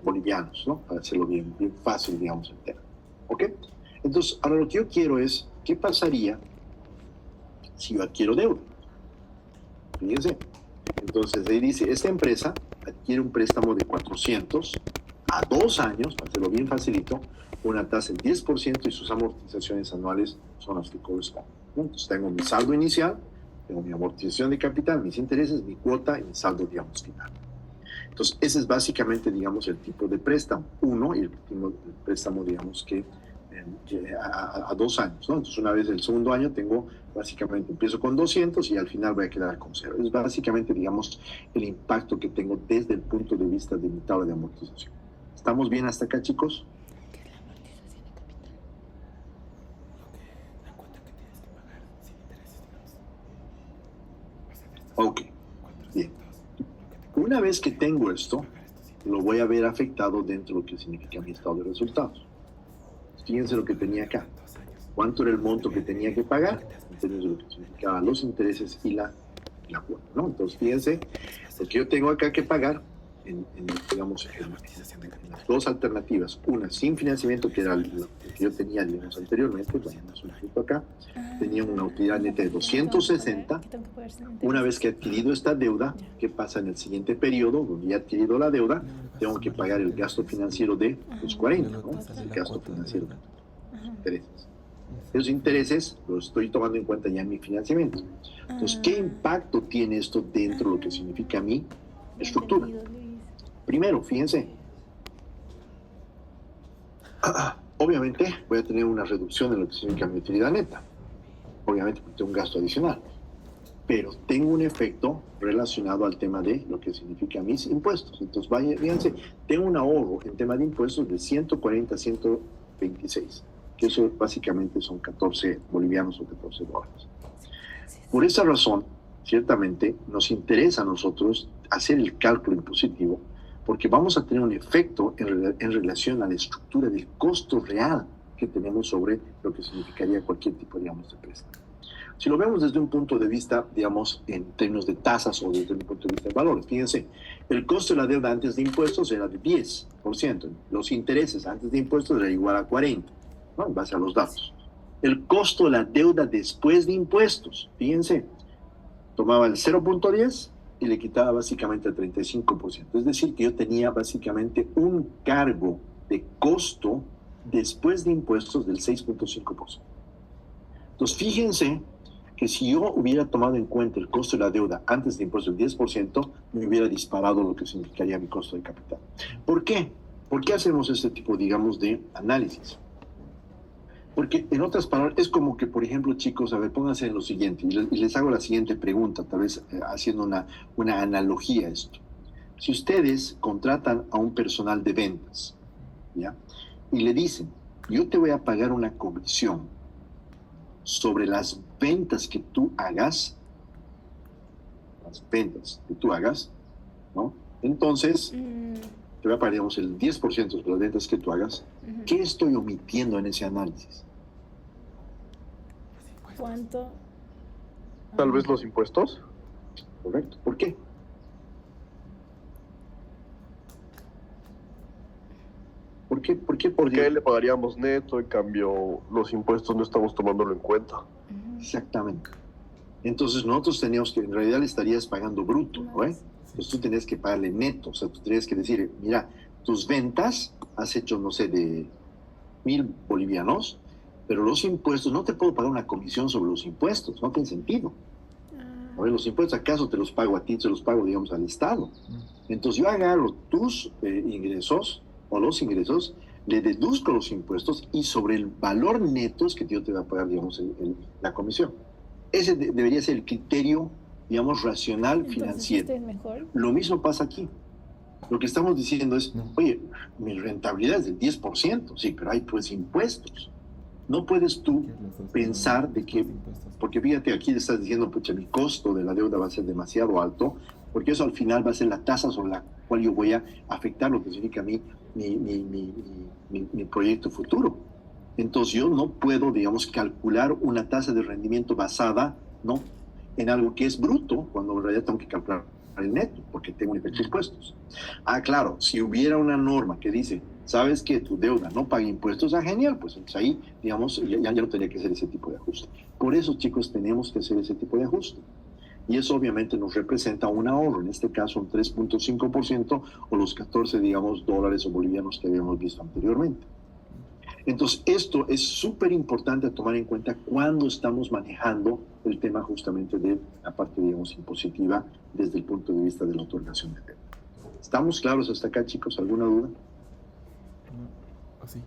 bolivianos, ¿no? Para hacerlo bien fácil, digamos, el tema. ¿Ok? Entonces, ahora lo que yo quiero es, ¿qué pasaría si yo adquiero deuda? Fíjense. Entonces, ahí dice, esta empresa adquiere un préstamo de 400 a 2 años, para hacerlo bien facilito, una tasa del 10% y sus amortizaciones anuales son las que corresponden, ¿no? Entonces, tengo mi saldo inicial, tengo mi amortización de capital, mis intereses, mi cuota y mi saldo, digamos, final. Entonces, ese es básicamente, digamos, el tipo de préstamo. Uno, y el préstamo, digamos, que a 2 años, ¿no? Entonces, una vez el segundo año tengo, básicamente, empiezo con 200 y al final voy a quedar con 0. Es básicamente, digamos, el impacto que tengo desde el punto de vista de mi tabla de amortización. ¿Estamos bien hasta acá, chicos? ¿Qué es la amortización de capital? La cuota que tienes que pagar sin intereses, digamos. Vas a ver, Ok, bien. Una vez que tengo esto, lo voy a ver afectado dentro de lo que significa mi estado de resultados. Fíjense lo que tenía acá. ¿Cuánto era el monto que tenía que pagar? En términos de lo que significaban los intereses y la cuota, ¿no? Entonces, fíjense, lo que yo tengo acá que pagar, digamos, en las dos alternativas. Una sin financiamiento, que era lo que yo tenía, digamos, anteriormente, bueno, un ejemplo acá, tenía una utilidad neta de 260. Una vez que he adquirido esta deuda, ¿qué pasa en el siguiente periodo? Donde ya he adquirido la deuda, tengo que pagar el gasto financiero de los 40, ¿no? El gasto financiero, los intereses. Esos intereses los estoy tomando en cuenta ya en mi financiamiento. Entonces, ¿qué impacto tiene esto dentro de lo que significa mi estructura? Primero, fíjense, obviamente voy a tener una reducción en lo que significa mi utilidad neta. Obviamente porque tengo un gasto adicional. Pero tengo un efecto relacionado al tema de lo que significa mis impuestos. Entonces, fíjense, tengo un ahorro en tema de impuestos de 140 a 126, que eso básicamente son 14 bolivianos o 14 dólares. Por esa razón, ciertamente, nos interesa a nosotros hacer el cálculo impositivo, porque vamos a tener un efecto en relación a la estructura del costo real que tenemos sobre lo que significaría cualquier tipo, digamos, de préstamo. Si lo vemos desde un punto de vista, digamos, en términos de tasas o desde un punto de vista de valores, fíjense, el costo de la deuda antes de impuestos era de 10%, los intereses antes de impuestos era igual a 40%, ¿no? En base a los datos. El costo de la deuda después de impuestos, fíjense, tomaba el 0.10 y le quitaba básicamente el 35%. Es decir, que yo tenía básicamente un cargo de costo después de impuestos del 6.5%. Entonces, fíjense que si yo hubiera tomado en cuenta el costo de la deuda antes de impuestos del 10%, me hubiera disparado lo que significaría mi costo de capital. ¿Por qué? ¿Por qué hacemos este tipo, digamos, de análisis? Porque, en otras palabras, es como que, por ejemplo, chicos, a ver, pónganse en lo siguiente, y les hago la siguiente pregunta, tal vez haciendo una analogía a esto. Si ustedes contratan a un personal de ventas, ¿ya? Y le dicen, yo te voy a pagar una comisión sobre las ventas que tú hagas, ¿no? Entonces, te voy a pagar, digamos, el 10% de las ventas que tú hagas. ¿Qué estoy omitiendo en ese análisis? ¿Cuánto? Tal vez los impuestos. Correcto. ¿Por qué? Porque a él le pagaríamos neto, en cambio los impuestos no estamos tomándolo en cuenta. Exactamente. Entonces nosotros teníamos que, en realidad le estarías pagando bruto, ¿no? Entonces tú tenías que pagarle neto, o sea, tú tenías que decir, mira, tus ventas has hecho, no sé, de 1,000 bolivianos, pero los impuestos, no te puedo pagar una comisión sobre los impuestos, no tiene sentido. A ver, los impuestos, ¿acaso te los pago a ti, se los pago, digamos, al Estado? Entonces yo agarro tus ingresos, o los ingresos, le deduzco los impuestos y sobre el valor neto es que yo te voy a pagar, digamos, la comisión. Ese debería ser el criterio, digamos, racional financiero. ¿Este es mejor? Lo mismo pasa aquí. Lo que estamos diciendo es, oye, mi rentabilidad es del 10%, sí, pero hay pues impuestos. No puedes tú pensar de que, porque fíjate, aquí le estás diciendo, pucha, mi costo de la deuda va a ser demasiado alto, porque eso al final va a ser la tasa sobre la cual yo voy a afectar lo que significa mi proyecto futuro. Entonces yo no puedo, digamos, calcular una tasa de rendimiento basada, ¿no?, en algo que es bruto, cuando en realidad tengo que calcular el neto, porque tengo un efecto de impuestos. Claro, si hubiera una norma que dice, sabes que tu deuda no paga impuestos, genial, pues entonces ahí, digamos, ya no tendría que hacer ese tipo de ajuste. Por eso, chicos, tenemos que hacer ese tipo de ajuste. Y eso obviamente nos representa un ahorro, en este caso un 3.5% o los 14, digamos, dólares o bolivianos que habíamos visto anteriormente. Entonces, esto es súper importante tomar en cuenta cuando estamos manejando el tema justamente de la parte, digamos, impositiva desde el punto de vista de la otorgación de deuda. ¿Estamos claros hasta acá, chicos? ¿Alguna duda? Así.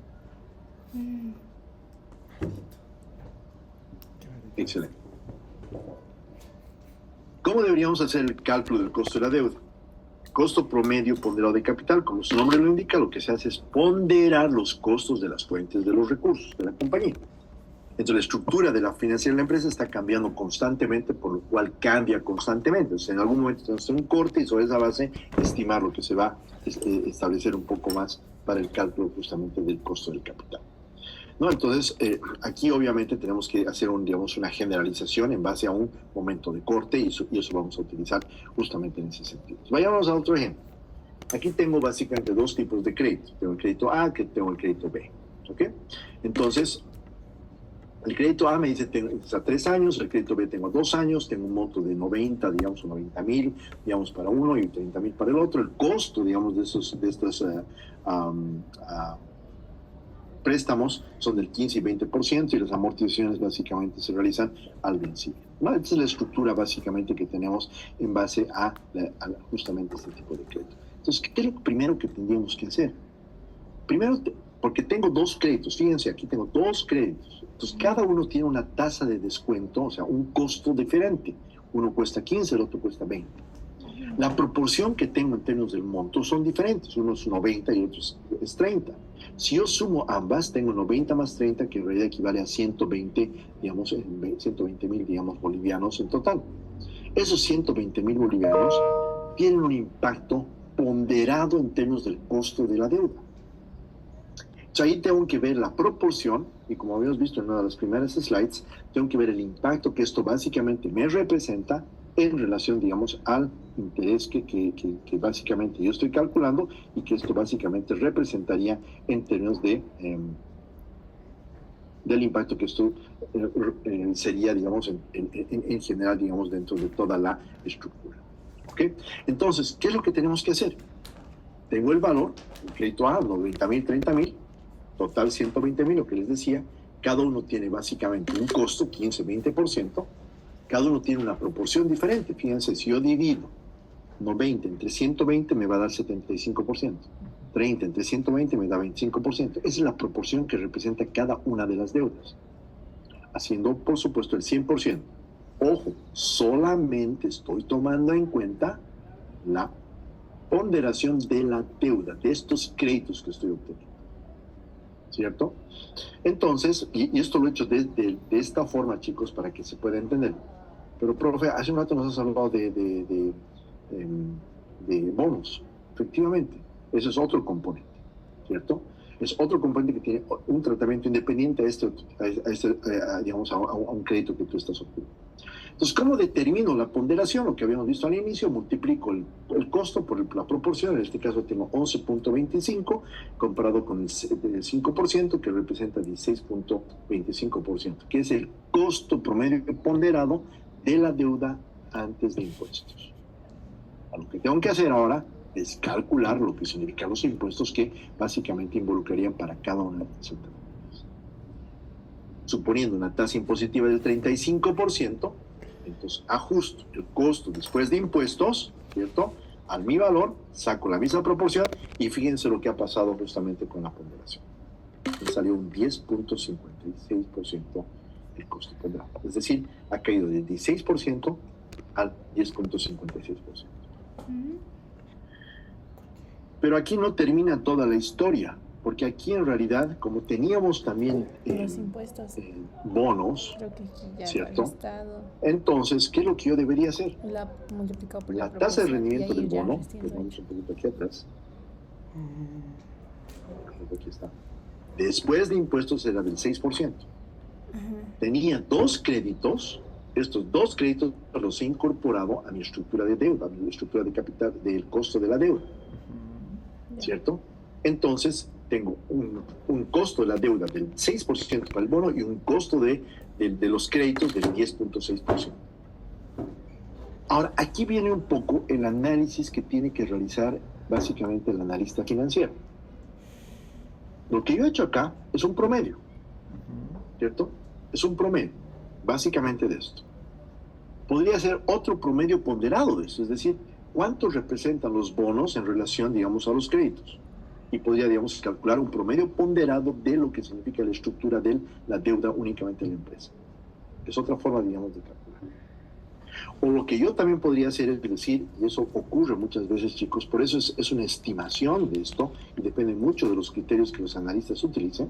Excelente. ¿Cómo deberíamos hacer el cálculo del costo de la deuda? Costo promedio ponderado de capital, como su nombre lo indica, lo que se hace es ponderar los costos de las fuentes de los recursos de la compañía. Entonces, la estructura de la financiera de la empresa está cambiando constantemente, por lo cual cambia constantemente. Entonces, en algún momento tenemos que hacer un corte y sobre esa base estimar lo que se va a establecer un poco más para el cálculo justamente del costo del capital, ¿no? Entonces, aquí obviamente tenemos que hacer una generalización en base a un momento de corte y eso vamos a utilizar justamente en ese sentido. Vayamos a otro ejemplo. Aquí tengo básicamente dos tipos de crédito. Tengo el crédito A, que tengo el crédito B. ¿Ok? Entonces, el crédito A me dice tengo a 3 años, el crédito B tengo 2 años, tengo un monto de 90, digamos, o 90,000, digamos, para uno y 30,000 para el otro. El costo, digamos, de estos préstamos son del 15 y 20% y las amortizaciones básicamente se realizan al vencimiento, ¿no? Esta es la estructura básicamente que tenemos en base a justamente este tipo de crédito. Entonces, ¿qué es lo primero que tendríamos que hacer? Primero, porque tengo dos créditos, fíjense, aquí tengo dos créditos. Entonces, cada uno tiene una tasa de descuento, o sea, un costo diferente. Uno cuesta 15, el otro cuesta 20. La proporción que tengo en términos del monto son diferentes. Uno es 90 y el otro es 30. Si yo sumo ambas, tengo 90 más 30, que en realidad equivale a 120, digamos, 120,000, digamos, bolivianos en total. Esos 120,000 bolivianos tienen un impacto ponderado en términos del costo de la deuda. Entonces, ahí tengo que ver la proporción, y como habíamos visto en una de las primeras slides, tengo que ver el impacto que esto básicamente me representa en relación, digamos, al interés que básicamente yo estoy calculando y que esto básicamente representaría en términos de del impacto que esto sería, digamos, en general, digamos, dentro de toda la estructura. ¿Ok? Entonces, ¿qué es lo que tenemos que hacer? Tengo el valor, el crédito A, 90,000, 30,000, total 120,000, lo que les decía. Cada uno tiene básicamente un costo, 15, 20%. Cada uno tiene una proporción diferente. Fíjense, si yo divido 90 entre 120 me va a dar 75%. 30 entre 120 me da 25%. Esa es la proporción que representa cada una de las deudas. Haciendo, por supuesto, el 100%. Ojo, solamente estoy tomando en cuenta la ponderación de la deuda, de estos créditos que estoy obteniendo. ¿Cierto? Entonces, y esto lo he hecho de esta forma, chicos, para que se pueda entender. Pero, profe, hace un rato nos has hablado de bonos. Efectivamente, ese es otro componente, ¿cierto? Es otro componente que tiene un tratamiento independiente digamos, a un crédito que tú estás obteniendo. Entonces, ¿cómo determino la ponderación? Lo que habíamos visto al inicio, multiplico el costo por la proporción. En este caso tengo 11.25 comparado con el 5%, que representa 16.25%, que es el costo promedio ponderado de la deuda antes de impuestos. Lo que tengo que hacer ahora es calcular lo que significan los impuestos que básicamente involucrarían para cada una de las alternativas. Suponiendo una tasa impositiva del 35%, entonces ajusto el costo después de impuestos, ¿cierto?, al mi valor, saco la misma proporción y fíjense lo que ha pasado justamente con la ponderación. Me salió un 10.56% el costo ponderado. Es decir, ha caído del 16% al 10.56%. Pero aquí no termina toda la historia, porque aquí en realidad, como teníamos también Los impuestos. bonos, Creo que ya ¿cierto? lo he estado. Entonces, ¿qué es lo que yo debería hacer? La multiplicado por La tasa de proporción, rendimiento y ahí del ya bono, recién pues lo he vamos hecho. un poquito aquí atrás. Aquí está. Después de impuestos era del 6%. Tenía dos créditos. Estos dos créditos los he incorporado a mi estructura de deuda, a mi estructura de capital, del costo de la deuda. ¿Cierto? Entonces, tengo un costo de la deuda del 6% para el bono y un costo de los créditos del 10.6%. Ahora, aquí viene un poco el análisis que tiene que realizar básicamente el analista financiero. Lo que yo he hecho acá es un promedio, ¿cierto? Es un promedio, básicamente de esto. Podría ser otro promedio ponderado de esto, es decir, ¿cuánto representan los bonos en relación, digamos, a los créditos? y podría, digamos, calcular un promedio ponderado de lo que significa la estructura de la deuda únicamente de la empresa. Es otra forma, digamos, de calcular. O lo que yo también podría hacer es decir, y eso ocurre muchas veces, chicos, por eso es una estimación de esto, y depende mucho de los criterios que los analistas utilicen,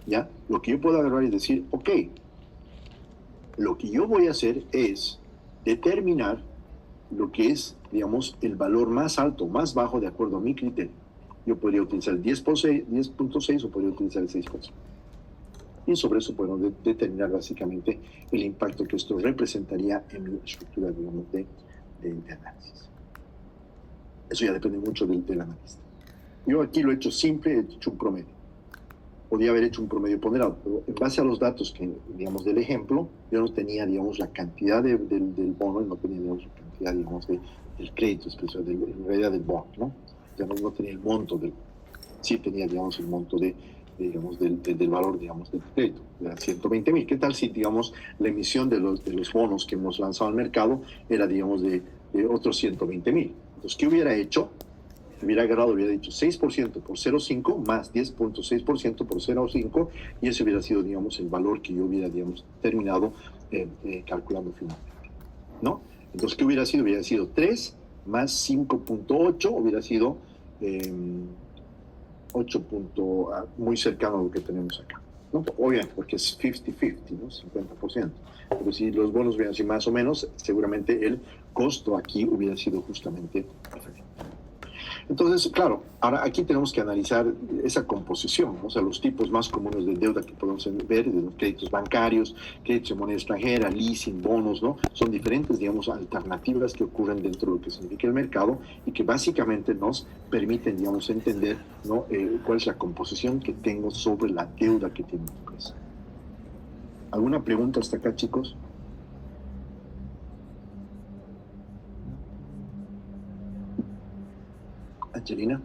¿ya? Lo que yo puedo agarrar y decir, ok, lo que yo voy a hacer es determinar lo que es, digamos, el valor más alto, más bajo, de acuerdo a mi criterio. Yo podría utilizar el 10.6 o podría utilizar el 6%. Y sobre eso podemos determinar básicamente el impacto que esto representaría en mi estructura, digamos, de análisis. Eso ya depende mucho del analista. Yo aquí lo he hecho simple, he hecho un promedio. Podía haber hecho un promedio ponderado, pero en base a los datos que, digamos, del ejemplo, yo no tenía, digamos, la cantidad del bono, y no tenía, digamos, la cantidad, digamos, del crédito especial, en realidad del bono, ¿no? Ya no tenía el monto sí tenía, digamos, el monto digamos, del valor, digamos, del crédito, de 120,000. ¿Qué tal si, digamos, la emisión de los bonos que hemos lanzado al mercado era, digamos, de otros 120,000? Entonces, ¿qué hubiera hecho? Hubiera agarrado, hubiera dicho 6% por 0,5 más 10.6% por 0,5, y ese hubiera sido, digamos, el valor que yo hubiera, digamos, terminado calculando finalmente, ¿no? Entonces, ¿qué hubiera sido? Hubiera sido 3 más 5.8, hubiera sido 8. Muy cercano a lo que tenemos acá, ¿no? Obviamente, porque es 50-50, ¿no? 50%. Pero si los bonos hubieran sido más o menos, seguramente el costo aquí hubiera sido justamente diferente. Entonces, claro, ahora aquí tenemos que analizar esa composición, ¿no? O sea, los tipos más comunes de deuda que podemos ver, de los créditos bancarios, créditos de moneda extranjera, leasing, bonos, ¿no? Son diferentes, digamos, alternativas que ocurren dentro de lo que significa el mercado y que básicamente nos permiten, digamos, entender, ¿no? Cuál es la composición que tengo sobre la deuda que tiene mi empresa. ¿Alguna pregunta hasta acá, chicos? Angelina.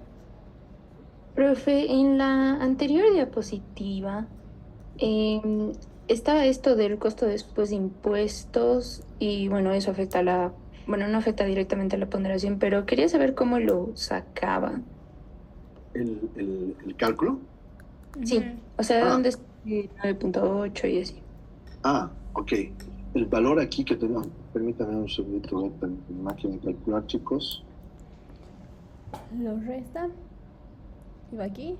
Profe, en la anterior diapositiva estaba esto del costo después de impuestos y bueno, eso afecta bueno, no afecta directamente a la ponderación, pero quería saber cómo lo sacaba. ¿El cálculo? Sí, o sea, ¿de Ah. dónde es 9.8 y así? Ok. El valor aquí que tenemos, permítanme un segundito, voy a mi máquina de calcular, chicos. Lo resta. Y va aquí.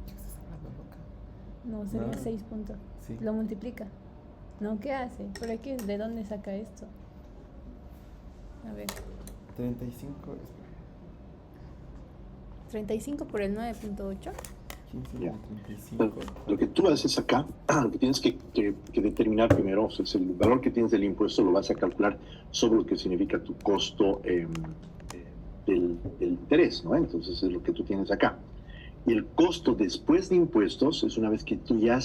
¿Qué estás hablando, loca? No, sería No. 6 puntos. Sí. Lo multiplica. No, ¿qué hace? ¿Por aquí? ¿De dónde saca esto? A ver. 35, 35 por el 9.8. 15 Ya. más 35. Bueno, lo que tú haces acá, lo que tienes que determinar primero, o sea, es el valor que tienes del impuesto, lo vas a calcular sobre lo que significa tu costo del interés, ¿no? Entonces es lo que tú tienes acá. Y el costo después de impuestos es una vez que tú ya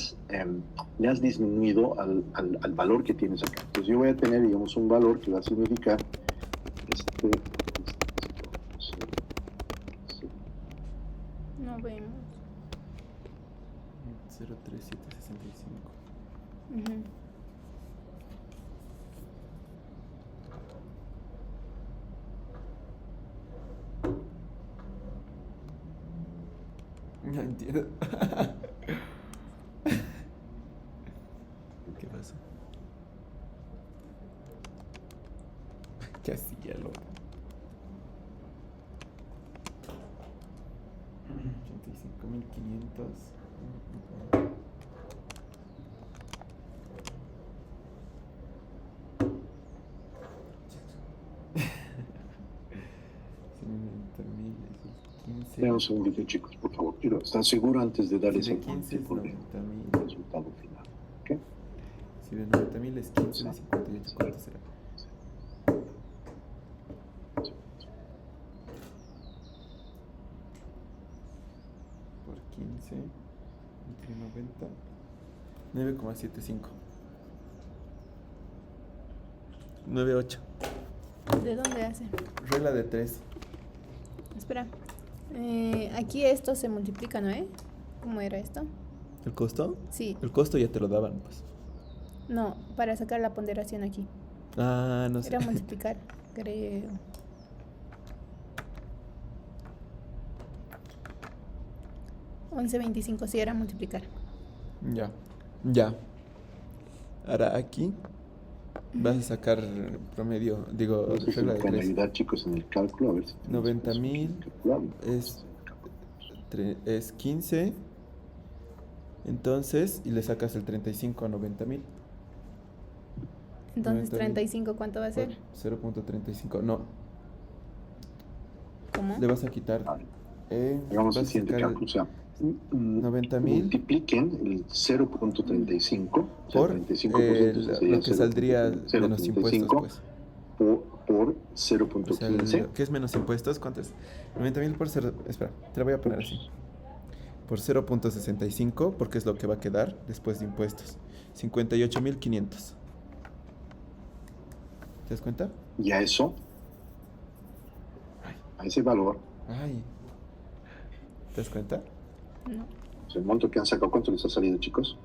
le has disminuido al valor que tienes acá. Entonces yo voy a tener, digamos, un valor que va a significar No vemos. 03765. Ujú. No entiendo. ¿Qué pasó? ¿Qué hacía, loco? 85.500. Vean un segundito, chicos, por favor. Quiero estar seguro antes de dar ese 15 es 90.000. resultado final. ¿Ok? Si de 90.000 es 15 de 58, ¿cuánto será? Por 15 entre 90, 9,75. 9,8. ¿De dónde hace? Regla de 3. Espera. Aquí esto se multiplica, ¿no? ¿Cómo era esto? ¿El costo? Sí. El costo ya te lo daban, pues. No, para sacar la ponderación aquí. Ah, no sé. Era multiplicar, creo. 11.25, sí, era multiplicar. Ya. Ya. Ahora aquí vas a sacar promedio, digo, No sé si regla me de pueden 3. ayudar, chicos, en el cálculo, a ver si... 90.000 calcular. es 15. Entonces, y le sacas el 35 a 90.000. Entonces, 90.000 35, ¿cuánto va a ser? 0.35. No, ¿Cómo? le vas a quitar. Vale. Hagamos el Vas a siguiente sacar cálculo, o sea, 90.000 multipliquen el 0.35, o sea, por 35% sería lo que saldría menos impuestos, 0.35 pues. por O sea, 0.15. ¿qué es menos impuestos? ¿Cuánto es? 90.000 por 0. Espera, te lo voy a poner así. Por 0.65, porque es lo que va a quedar después de impuestos. 58.500. ¿Te das cuenta? Y a eso, a ese valor, Ay. ¿Te das cuenta? No, o sea, el monto que han sacado, ¿cuánto les ha salido, chicos?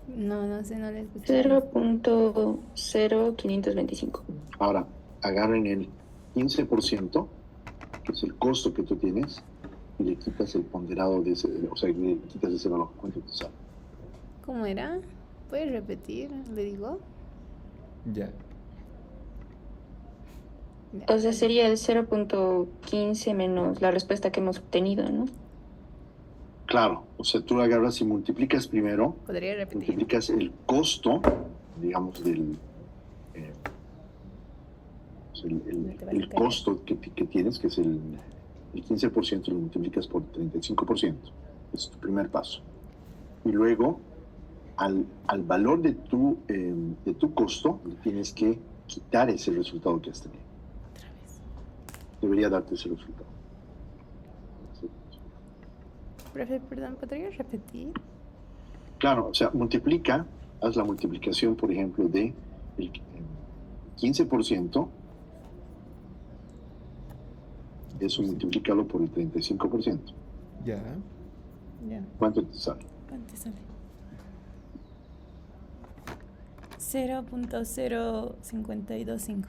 no sé, no le escuché. 0.0525. Ahora, agarren el 15%, que es el costo que tú tienes, y le quitas el ponderado de ese, o sea, le quitas ese valor. ¿Cuánto te sale? ¿Cómo era? ¿Puedes repetir? ¿Le digo? Ya. Ya. O sea, sería el 0.15 menos la respuesta que hemos obtenido, ¿no? Claro, o sea, tú agarras y multiplicas primero, ¿Podría repetir? multiplicas el costo, digamos, del o sea, No te vas a el callar. costo que tienes, que es el 15%, lo multiplicas por 35%. Ese es tu primer paso. Y luego, al valor de tu costo, le tienes que quitar ese resultado que has tenido. Otra vez. Debería darte ese resultado. Profe, perdón, ¿podría repetir? Claro, o sea, haz la multiplicación, por ejemplo, de el 15%, eso multiplícalo por el 35%. Ya. Ya. ¿Cuánto te sale? ¿Cuánto sale? 0.0525.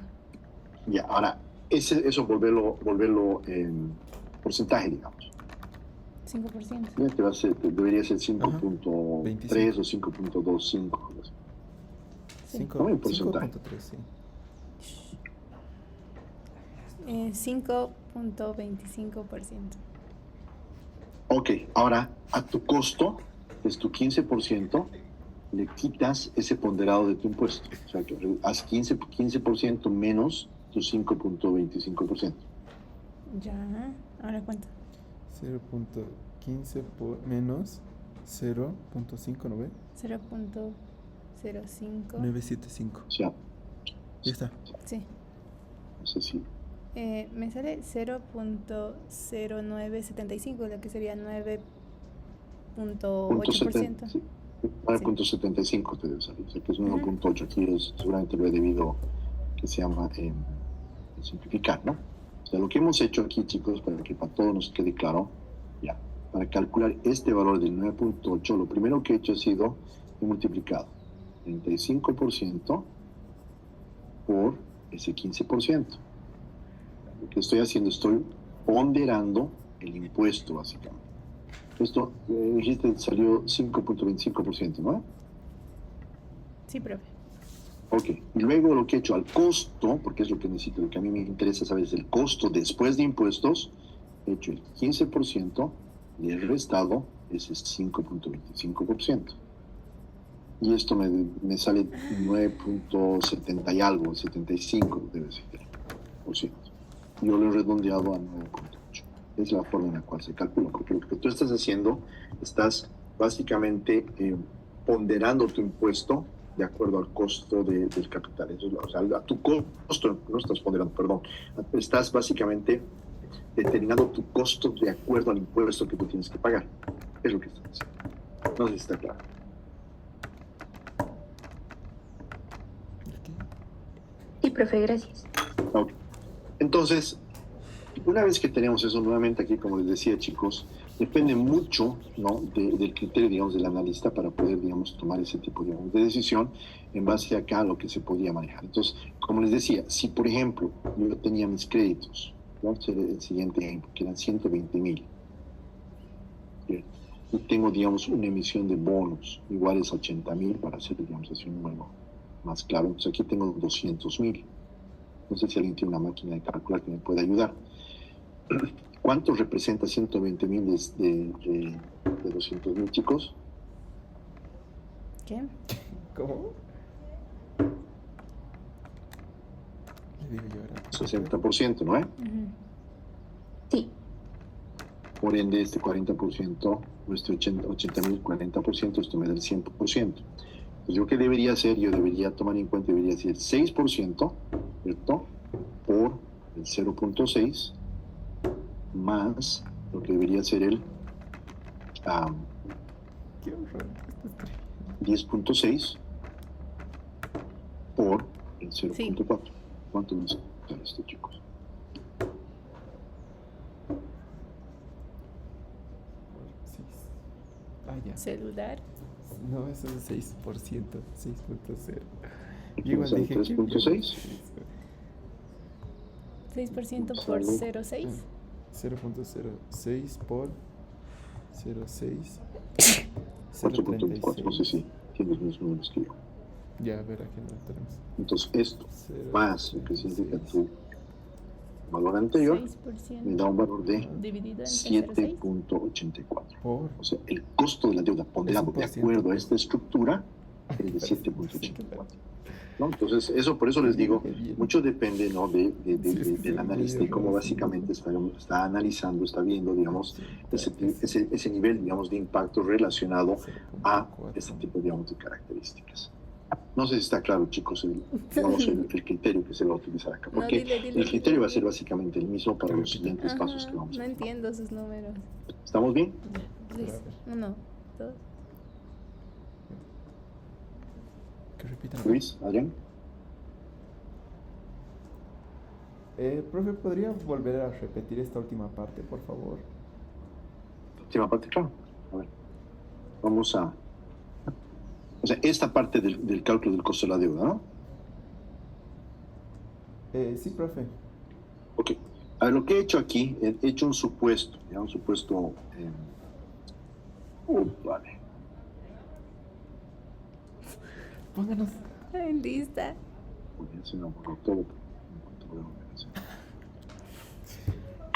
Ya, ahora, eso volverlo en porcentaje, digamos. 5%. Ya debería ser 5.3 25. o 5.25. Sí. No, en porcentaje. 5.3, sí. 5.25%. Ok, ahora a tu costo, es tu 15%, le quitas ese ponderado de tu impuesto. O sea, que haz 15% menos tu 5.25%. Ya. ¿Ahora cuánto? 0.15 por menos 0.5, ¿no ve? 0.05. 975. O sea, Ya está. Sí. no sé si... Me sale 0.0975, lo que sería 9.8%. Sí, 9.75 te debe salir, o sea que es 9.8. Aquí seguramente lo he debido, que se llama simplificar, ¿no? O sea, lo que hemos hecho aquí, chicos, para que para todos nos quede claro, ya, para calcular este valor del 9.8, lo primero que he hecho ha sido, he multiplicado 35% por ese 15%. Lo que estoy haciendo, estoy ponderando el impuesto, básicamente. Esto, dijiste, salió 5.25%, ¿no? Sí, profe. Ok, y luego lo que he hecho al costo, porque es lo que necesito, lo que a mí me interesa saber es el costo después de impuestos, he hecho el 15% y el restado es 5.25%. Y esto me sale 9.70 y algo, 75 debe ser, por ciento. Yo lo he redondeado a 9.8. Es la forma en la cual se calcula, porque lo que tú estás haciendo, estás básicamente ponderando tu impuesto de acuerdo al costo del capital. Eso, o sea, a tu costo, no estás ponderando, perdón, estás básicamente determinando tu costo de acuerdo al impuesto que tú tienes que pagar. Es lo que estás haciendo. No sé si está claro. Sí, profe, gracias. Okay. Entonces, una vez que tenemos eso nuevamente aquí, como les decía, chicos, depende mucho, ¿no?, del criterio, digamos, del analista para poder, digamos, tomar ese tipo, digamos, de decisión en base acá a lo que se podía manejar. Entonces, como les decía, si por ejemplo yo tenía mis créditos, vamos a hacer el siguiente ejemplo, que eran 120,000, y tengo, digamos, una emisión de bonos iguales a 80.000 para hacer, digamos, así un número más claro. Entonces aquí tengo 200.000. No sé si alguien tiene una máquina de calcular que me pueda ayudar. ¿Cuánto representa 120.000 de 200.000, chicos? ¿Qué? ¿Cómo? Le digo yo ahora. 60%, ¿no es? Sí, Por ende, este 40%, o este 80.000, 40%, esto me da el 100%. Entonces, ¿yo qué debería hacer? Yo debería tomar en cuenta, debería ser 6%, ¿cierto? Por el 0.6 más lo que debería ser el Qué horror. 10.6 por el 0.4. ¿Cuánto me sale esto, chicos? Sí. Ah, ya. Celular. No, eso es 6%, 6.0. Aquí me sale 3.6. 6% por Sale. 0.6. 0.06 por 0.6. 4.4, no sé 0.36. si tienes los mismos números que yo. Ya, a ver, aquí lo tenemos. Entonces, esto más lo que significa 0.36. tu valor anterior me 6% da un valor de dividido entre 0.6. 7.84. Por. O sea, el costo de la deuda ponderado de acuerdo a esta estructura es de Parece 7.84. ¿No? Entonces, eso, por eso les digo, mucho depende, ¿no? del analista y cómo básicamente está analizando, está viendo, digamos, ese nivel, digamos, de impacto relacionado a este tipo, digamos, de características. No sé si está claro, chicos, digamos, el criterio que se va a utilizar acá, No, porque dile, el criterio va a ser básicamente el mismo para los siguientes pasos que vamos a no hacer. entiendo sus números. ¿Estamos bien? Luis, 1, 2. Que repitan. Luis, Adrián. Profe, ¿podría volver a repetir esta última parte, por favor? Última parte, claro. A ver. Vamos a... O sea, esta parte del cálculo del costo de la deuda, ¿no? Sí, profe. Ok. A ver, lo que he hecho aquí, he hecho un supuesto, ya un supuesto... vale. Pónganos. Lista. Bueno, se me borró todo.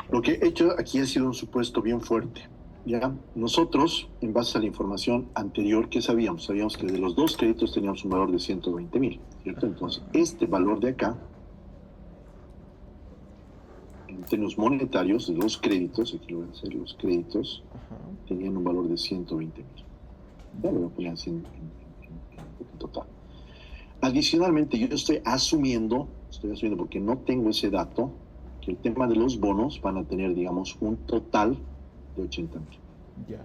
Lo que he hecho aquí ha sido un supuesto bien fuerte. ¿Ya? Nosotros, en base a la información anterior que sabíamos, sabíamos que de los dos créditos teníamos un valor de 120.000, ¿cierto? Entonces, este valor de acá, en términos monetarios, de los créditos, aquí lo voy a hacer, los créditos, tenían un valor de 120.000. Ya lo voy a poner así en total. Adicionalmente, yo estoy asumiendo porque no tengo ese dato, que el tema de los bonos van a tener, digamos, un total de 80.000. Ya.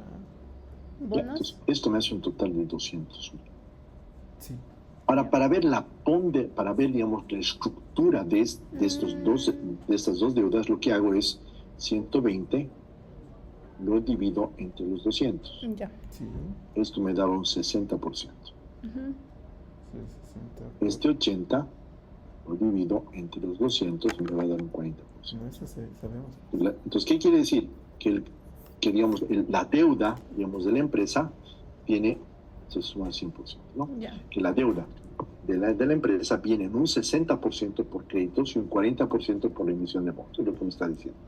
¿Bonos? Entonces, esto me hace un total de 200.000. Sí. Ahora, para ver, digamos, la estructura de estas dos deudas, lo que hago es 120 lo divido entre los 200. Ya. Sí. Esto me da un 60%. 60. Este 80 lo divido entre los 200 y me va a dar un 40%. No, eso sabemos. Entonces, ¿qué quiere decir? Que digamos, la deuda, digamos, de la empresa se suma al 100%, ¿no? Ya. Que la deuda de la empresa viene en un 60% por créditos y un 40% por la emisión de bonos, es lo que me está diciendo.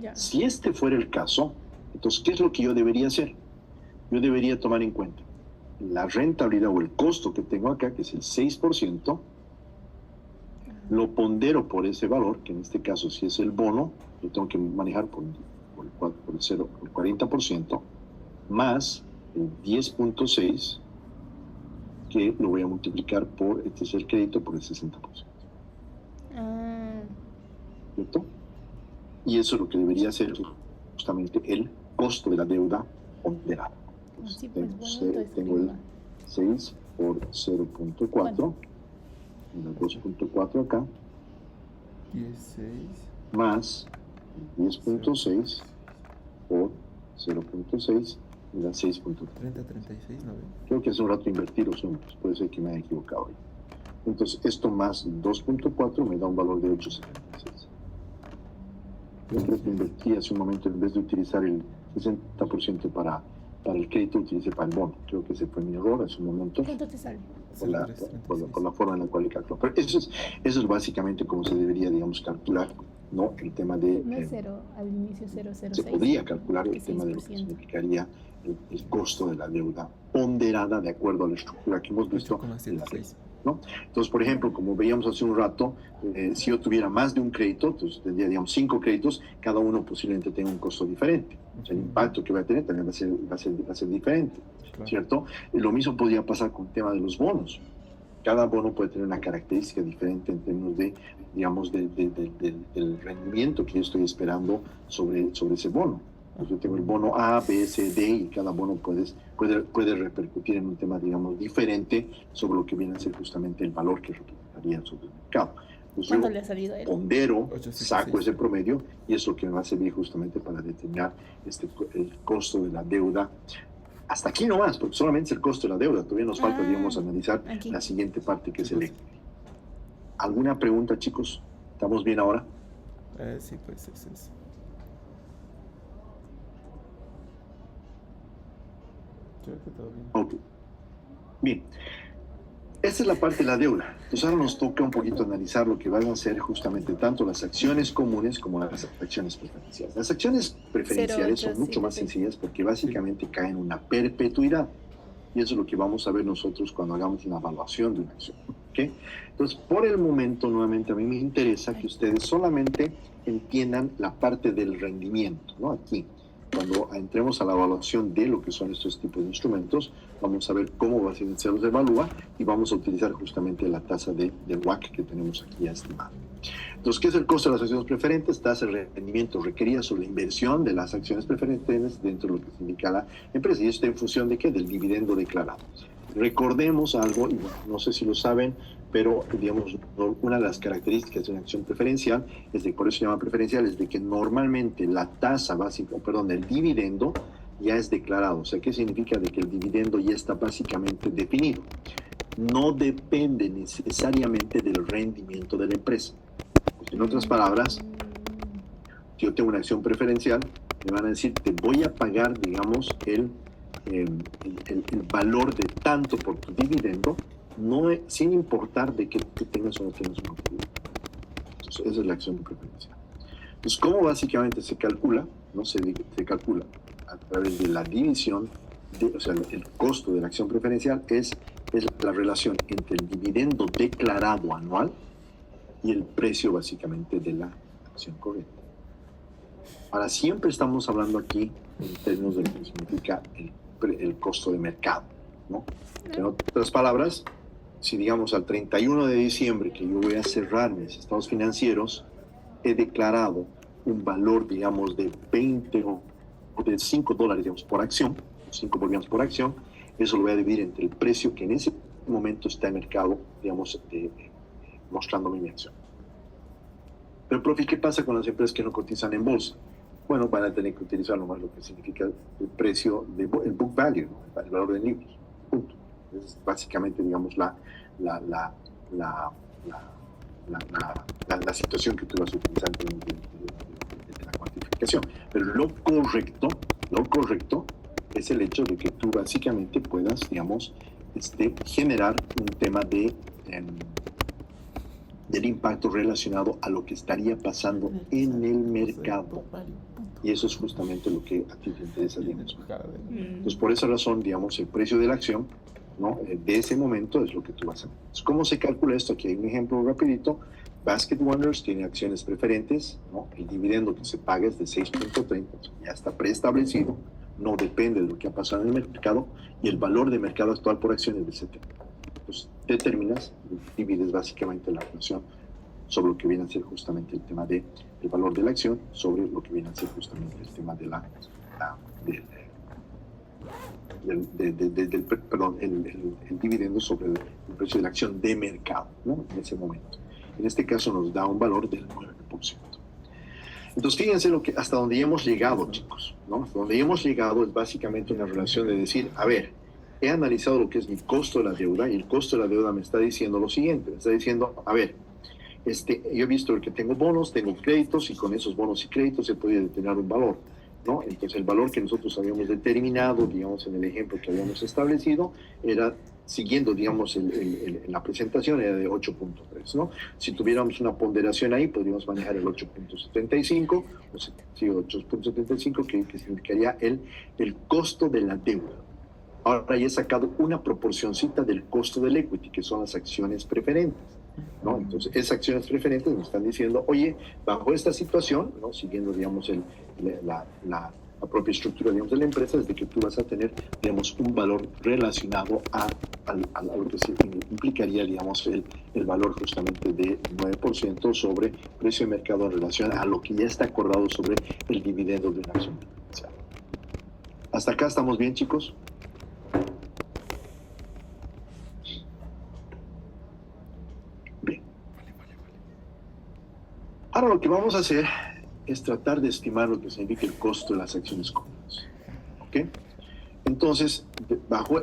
Ya. Si este fuera el caso, entonces, ¿qué es lo que yo debería hacer? Yo debería tomar en cuenta la rentabilidad o el costo que tengo acá, que es el 6%, lo pondero por ese valor, que en este caso, si es el bono, lo tengo que manejar por el 40%, más el 10.6, que lo voy a multiplicar por, este es el crédito, por el 60%. ¿Cierto? Y eso es lo que debería ser justamente el costo de la deuda ponderada. Sí, pues Tengo el 6 por 0.4, 2.4 acá, 16. más 10.6 por 0.6, me da 6.3. 30, 36, 9. Creo que hace un rato invertí los números, puede ser que me haya equivocado ahí. Entonces, esto más 2.4 me da un valor de 8.76. Yo creo que invertí hace un momento, en vez de utilizar el 60% para para el crédito utilicé para el bono. Creo que ese fue mi error en su momento. ¿Cuánto te sale? Por la forma en la cual le calculo. Pero eso es básicamente como se debería, digamos, calcular, ¿no? El tema de... No es cero, al inicio 006. Se podría calcular el tema de lo que 6%. significaría el costo de la deuda ponderada de acuerdo a la estructura que hemos visto en la ley, ¿no? Entonces, por ejemplo, como veíamos hace un rato, si yo tuviera más de un crédito, entonces tendría, digamos, 5 créditos, cada uno posiblemente tenga un costo diferente. O sea, el impacto que va a tener también va a ser diferente, Claro. ¿cierto? Y lo mismo podría pasar con el tema de los bonos. Cada bono puede tener una característica diferente en términos de, digamos, del rendimiento que yo estoy esperando sobre ese bono. Yo tengo el bono A, B, C, D y cada bono puede repercutir en un tema, digamos, diferente sobre lo que viene a ser justamente el valor que representaría sobre el mercado. Entonces, ¿Cuánto yo le ha salido a él? pondero, 856. saco ese promedio y es lo que me va a servir justamente para determinar el costo de la deuda. Hasta aquí nomás, porque solamente es el costo de la deuda. Todavía nos falta, digamos, analizar aquí. la siguiente parte que es el equity. ¿Alguna pregunta, chicos? ¿Estamos bien ahora? Sí, pues es. Creo que todo bien. Ok. Bien. Esta es la parte de la deuda. Entonces ahora nos toca un poquito analizar lo que van a ser justamente tanto las acciones comunes como las acciones preferenciales. Las acciones preferenciales son mucho más sencillas porque básicamente caen en una perpetuidad. Y eso es lo que vamos a ver nosotros cuando hagamos una evaluación de una acción. ¿Okay? Entonces, por el momento, nuevamente, a mí me interesa que ustedes solamente entiendan la parte del rendimiento, ¿no? Aquí, cuando entremos a la evaluación de lo que son estos tipos de instrumentos, vamos a ver cómo va a ser se los evalúa y vamos a utilizar justamente la tasa de WACC que tenemos aquí ya estimada. Entonces, ¿qué es el costo de las acciones preferentes? Tasa de rendimiento requerida sobre la inversión de las acciones preferentes dentro de lo que indica la empresa. ¿Y esto en función de qué? Del dividendo declarado. Recordemos algo, y bueno, no sé si lo saben, pero digamos, una de las características de una acción preferencial, por eso se llama preferencial, es de que normalmente la tasa básica, el dividendo ya es declarado. O sea, ¿qué significa? De que el dividendo ya está básicamente definido. No depende necesariamente del rendimiento de la empresa. En otras palabras, si yo tengo una acción preferencial, me van a decir, te voy a pagar, digamos, el valor de tanto por tu dividendo, sin importar de que tú tengas o no tengas una utilidad. Entonces, esa es la acción preferencial. Entonces, ¿cómo básicamente se calcula? ¿No? Se calcula a través de la división, o sea, el costo de la acción preferencial es la relación entre el dividendo declarado anual y el precio básicamente de la acción corriente. Ahora, siempre estamos hablando aquí en términos de lo que significa el costo de mercado, ¿no? En otras palabras, si digamos al 31 de diciembre que yo voy a cerrar mis estados financieros, he declarado un valor, digamos, de 20 o de $5, digamos, por acción, 5 bolivianos por acción, eso lo voy a dividir entre el precio que en ese momento está en mercado, digamos, mostrándome mi acción. Pero, profe, ¿qué pasa con las empresas que no cotizan en bolsa? Bueno, van a tener que utilizar nomás lo que significa el precio, el book value, ¿no? El valor de libros. Punto. Es básicamente, digamos, la situación que tú vas a utilizar de la cuantificación. Pero lo correcto es el hecho de que tú básicamente puedas, digamos, generar un tema del impacto relacionado a lo que estaría pasando en el mercado. Y eso es justamente lo que a ti te interesa, digamos. Entonces, por esa razón, digamos, el precio de la acción, ¿no? De ese momento es lo que tú vas a ver. Entonces, ¿cómo se calcula esto? Aquí hay un ejemplo rapidito. Basket Wonders tiene acciones preferentes, ¿no? El dividendo que se paga es de 6.30, ya está preestablecido, no depende de lo que ha pasado en el mercado, y el valor de mercado actual por acción es de 70. Entonces, determinas, divides básicamente la relación sobre lo que viene a ser justamente el tema del valor de la acción sobre lo que viene a ser justamente el tema de el dividendo sobre el precio de la acción de mercado, ¿no? En ese momento. En este caso nos da un valor del 9%. Entonces, fíjense hasta donde hemos llegado, chicos, ¿no? Hasta donde hemos llegado es básicamente una relación de decir, a ver, he analizado lo que es mi costo de la deuda y el costo de la deuda me está diciendo lo siguiente, me está diciendo, a ver, yo he visto que tengo bonos, tengo créditos y con esos bonos y créditos he podido determinar un valor. ¿no? Entonces el valor que nosotros habíamos determinado, digamos, en el ejemplo que habíamos establecido, era, siguiendo, digamos, la presentación, era de 8.3, ¿no? Si tuviéramos una ponderación ahí, podríamos manejar el 8.75, o sea, sí, 8.75, que significaría el costo de la deuda. Ahora ya he sacado una proporcioncita del costo del equity, que son las acciones preferentes, ¿no? Entonces, esas acciones preferentes nos están diciendo, oye, bajo esta situación, ¿no? Siguiendo, digamos, la propia estructura, digamos, de la empresa, es de que tú vas a tener, digamos, un valor relacionado a lo que implicaría, digamos, el valor justamente de 9% sobre precio de mercado en relación a lo que ya está acordado sobre el dividendo de una acción preferencial. ¿Hasta acá estamos bien, chicos? Bien. Ahora lo que vamos a hacer es tratar de estimar lo que significa el costo de las acciones comunes. ¿Ok? Entonces, bajo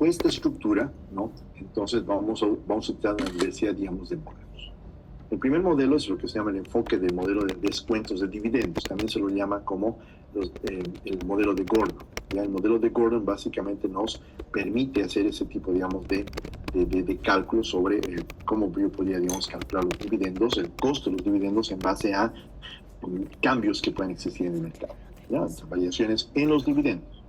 esta estructura, ¿no? Entonces vamos a utilizar una diversidad, digamos, de modelos. El primer modelo es lo que se llama el enfoque del modelo de descuentos de dividendos. También se lo llama como el modelo de Gordon. ¿Ya? El modelo de Gordon básicamente nos permite hacer ese tipo, digamos, de cálculo sobre cómo yo podría, digamos, calcular los dividendos, el costo de los dividendos en base a cambios que pueden existir en el mercado, ¿ya? Variaciones en los dividendos.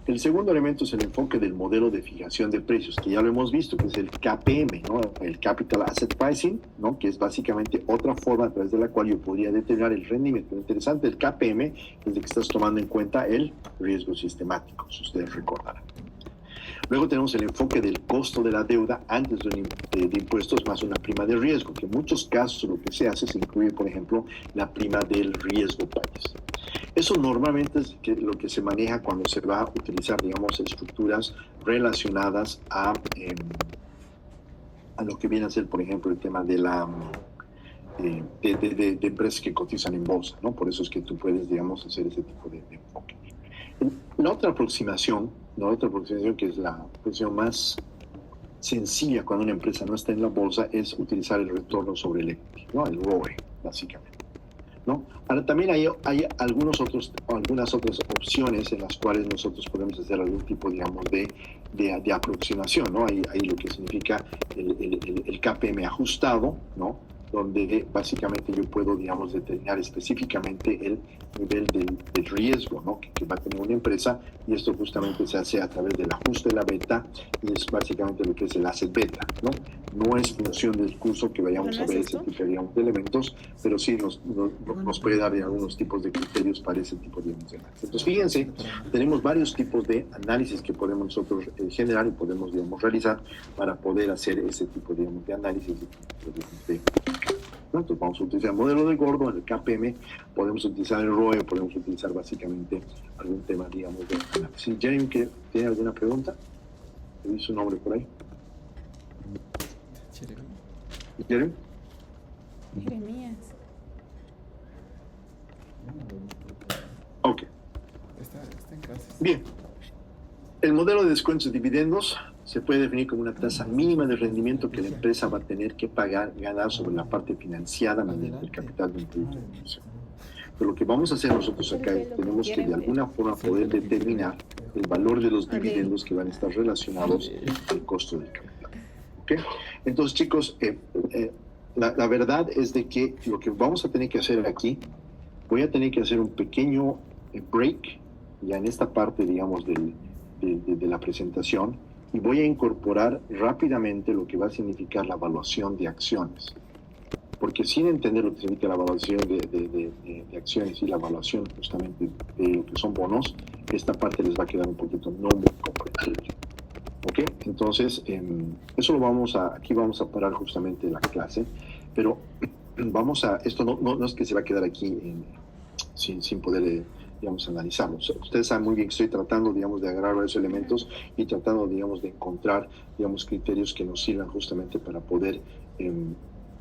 El segundo elemento es el enfoque del modelo de fijación de precios, que ya lo hemos visto, que es el KPM, ¿no? El Capital Asset Pricing, ¿no? Que es básicamente otra forma a través de la cual yo podría determinar el rendimiento. Lo interesante del KPM es de que estás tomando en cuenta el riesgo sistemático, si ustedes recordarán. Luego tenemos el enfoque del costo de la deuda antes de impuestos más una prima de riesgo, que en muchos casos lo que se hace es incluir, por ejemplo, la prima del riesgo país. Eso normalmente es lo que se maneja cuando se va a utilizar, digamos, estructuras relacionadas a lo que viene a ser, por ejemplo, el tema de de empresas que cotizan en bolsa, ¿no? Por eso es que tú puedes, digamos, hacer ese tipo de enfoque. La otra aproximación que es la aproximación más sencilla cuando una empresa no está en la bolsa, es utilizar el retorno sobre el equity, ¿no? El ROE, básicamente, ¿no? Ahora también hay algunas otras opciones en las cuales nosotros podemos hacer algún tipo, digamos, de aproximación, ¿no? Hay lo que significa el KPM ajustado, ¿no? Donde básicamente yo puedo, digamos, determinar específicamente el nivel del riesgo, ¿no? que va a tener una empresa, y esto justamente se hace a través del ajuste de la beta, y es básicamente lo que es el asset beta, ¿no? No es función del curso que vayamos a ver ese tipo, digamos, de elementos, pero sí nos puede dar algunos tipos de criterios para ese tipo de análisis. Entonces, fíjense, tenemos varios tipos de análisis que podemos nosotros generar y podemos, digamos, realizar para poder hacer ese tipo, digamos, de análisis Entonces vamos a utilizar el modelo de Gordon, el KPM, podemos utilizar el ROE, podemos utilizar básicamente algún tema, digamos, de análisis. Jeremy, ¿tiene alguna pregunta? ¿Te dice su nombre por ahí? Jeremy. Jeremías. Ok. Está en clases. Bien. El modelo de descuentos de dividendos se puede definir como una tasa mínima de rendimiento que la empresa va a tener que ganar sobre la parte financiada mediante el capital del producto de inversión. Pero lo que vamos a hacer nosotros acá es tenemos que de alguna forma poder determinar el valor de los dividendos que van a estar relacionados al costo del capital. ¿Okay? Entonces, chicos, la verdad es de que lo que vamos a tener que hacer aquí, voy a tener que hacer un pequeño break ya en esta parte, digamos, de la presentación, y voy a incorporar rápidamente lo que va a significar la evaluación de acciones. Porque sin entender lo que significa la evaluación de acciones y la evaluación justamente de lo que son bonos, esta parte les va a quedar un poquito no muy comprensible. ¿Ok? Entonces, eso aquí vamos a parar justamente la clase, pero esto no es que se va a quedar aquí sin poder digamos, analizarlos. Ustedes saben muy bien que estoy tratando, digamos, de agarrar varios elementos y tratando, digamos, de encontrar, digamos, criterios que nos sirvan justamente para poder,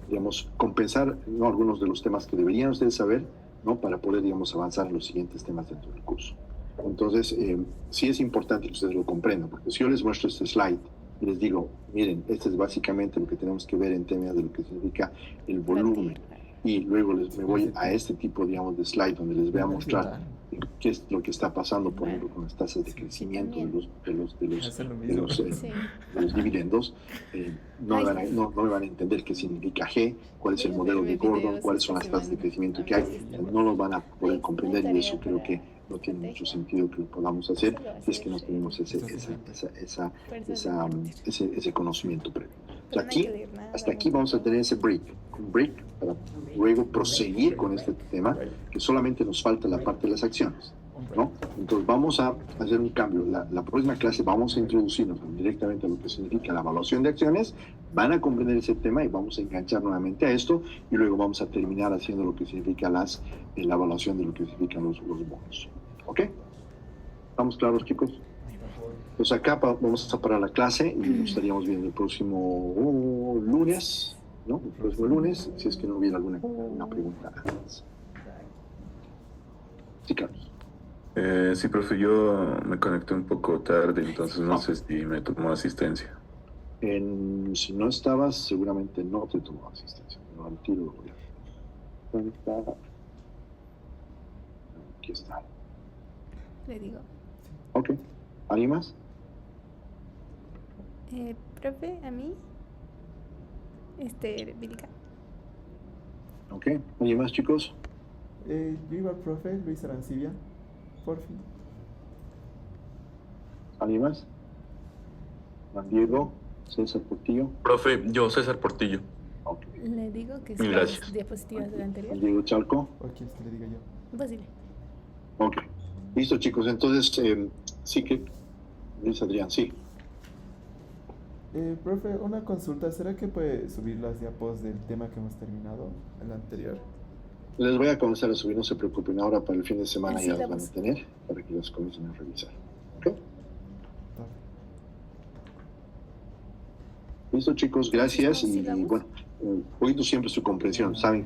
digamos, compensar, ¿no?, algunos de los temas que deberían ustedes saber, ¿no?, para poder, digamos, avanzar en los siguientes temas dentro del curso. Entonces, sí es importante que ustedes lo comprendan, porque si yo les muestro este slide y les digo, miren, este es básicamente lo que tenemos que ver en términos de lo que significa el volumen, y luego me voy a este tipo, digamos, de slide donde les voy a mostrar qué es lo que está pasando, por ejemplo, con las tasas de crecimiento Hacen lo de mismo. Sí. los dividendos. No Ay, me van a entender qué significa G, cuál es el modelo de Gordon, cuáles son las tasas de crecimiento que hay. No los van a poder comprender y eso creo que no tiene mucho sentido que lo podamos hacer si es que no tenemos ese conocimiento previo. O sea, hasta aquí vamos a tener ese break, un break para luego proseguir con este tema, que solamente nos falta la parte de las acciones, ¿no? Entonces vamos a hacer un cambio. La próxima clase vamos a introducirnos directamente a lo que significa la evaluación de acciones, van a comprender ese tema y vamos a enganchar nuevamente a esto y luego vamos a terminar haciendo lo que significa la evaluación de lo que significan los bonos. ¿Ok? ¿Estamos claros, chicos? Pues acá vamos a parar la clase y nos estaríamos viendo el próximo lunes, ¿no? El próximo lunes, si es que no hubiera alguna pregunta antes. Sí, Carlos. Sí, profe, yo me conecté un poco tarde, entonces no sé si me tomó asistencia. Si no estabas, seguramente no te tomó asistencia. Pero al tiro lo voy a ver. Aquí está. Le digo. Ok. ¿Alguien más? Profe, a mí. Vilca. Ok. ¿Alguien más, chicos? Yo iba al profe Luis Arancibia, por fin. ¿Alguien más? Juan Diego, César Portillo. Profe, yo, César Portillo. Ok. Le digo que Mil son gracias. las diapositivas del anterior. Juan Diego Chalco. ¿O quieres que le diga yo? Imposible. Ok. Listo, chicos. Entonces, sí que... Luis Adrián, sí. Profe, una consulta. ¿Será que puede subir las diapos del tema que hemos terminado, el anterior? Les voy a comenzar a subir, no se preocupen. Ahora para el fin de semana Así ya las la van a vamos. tener para que las comiencen a revisar. ¿Ok? Listo, chicos. Gracias. Sí, Y vamos. bueno, oído siempre su comprensión. Saben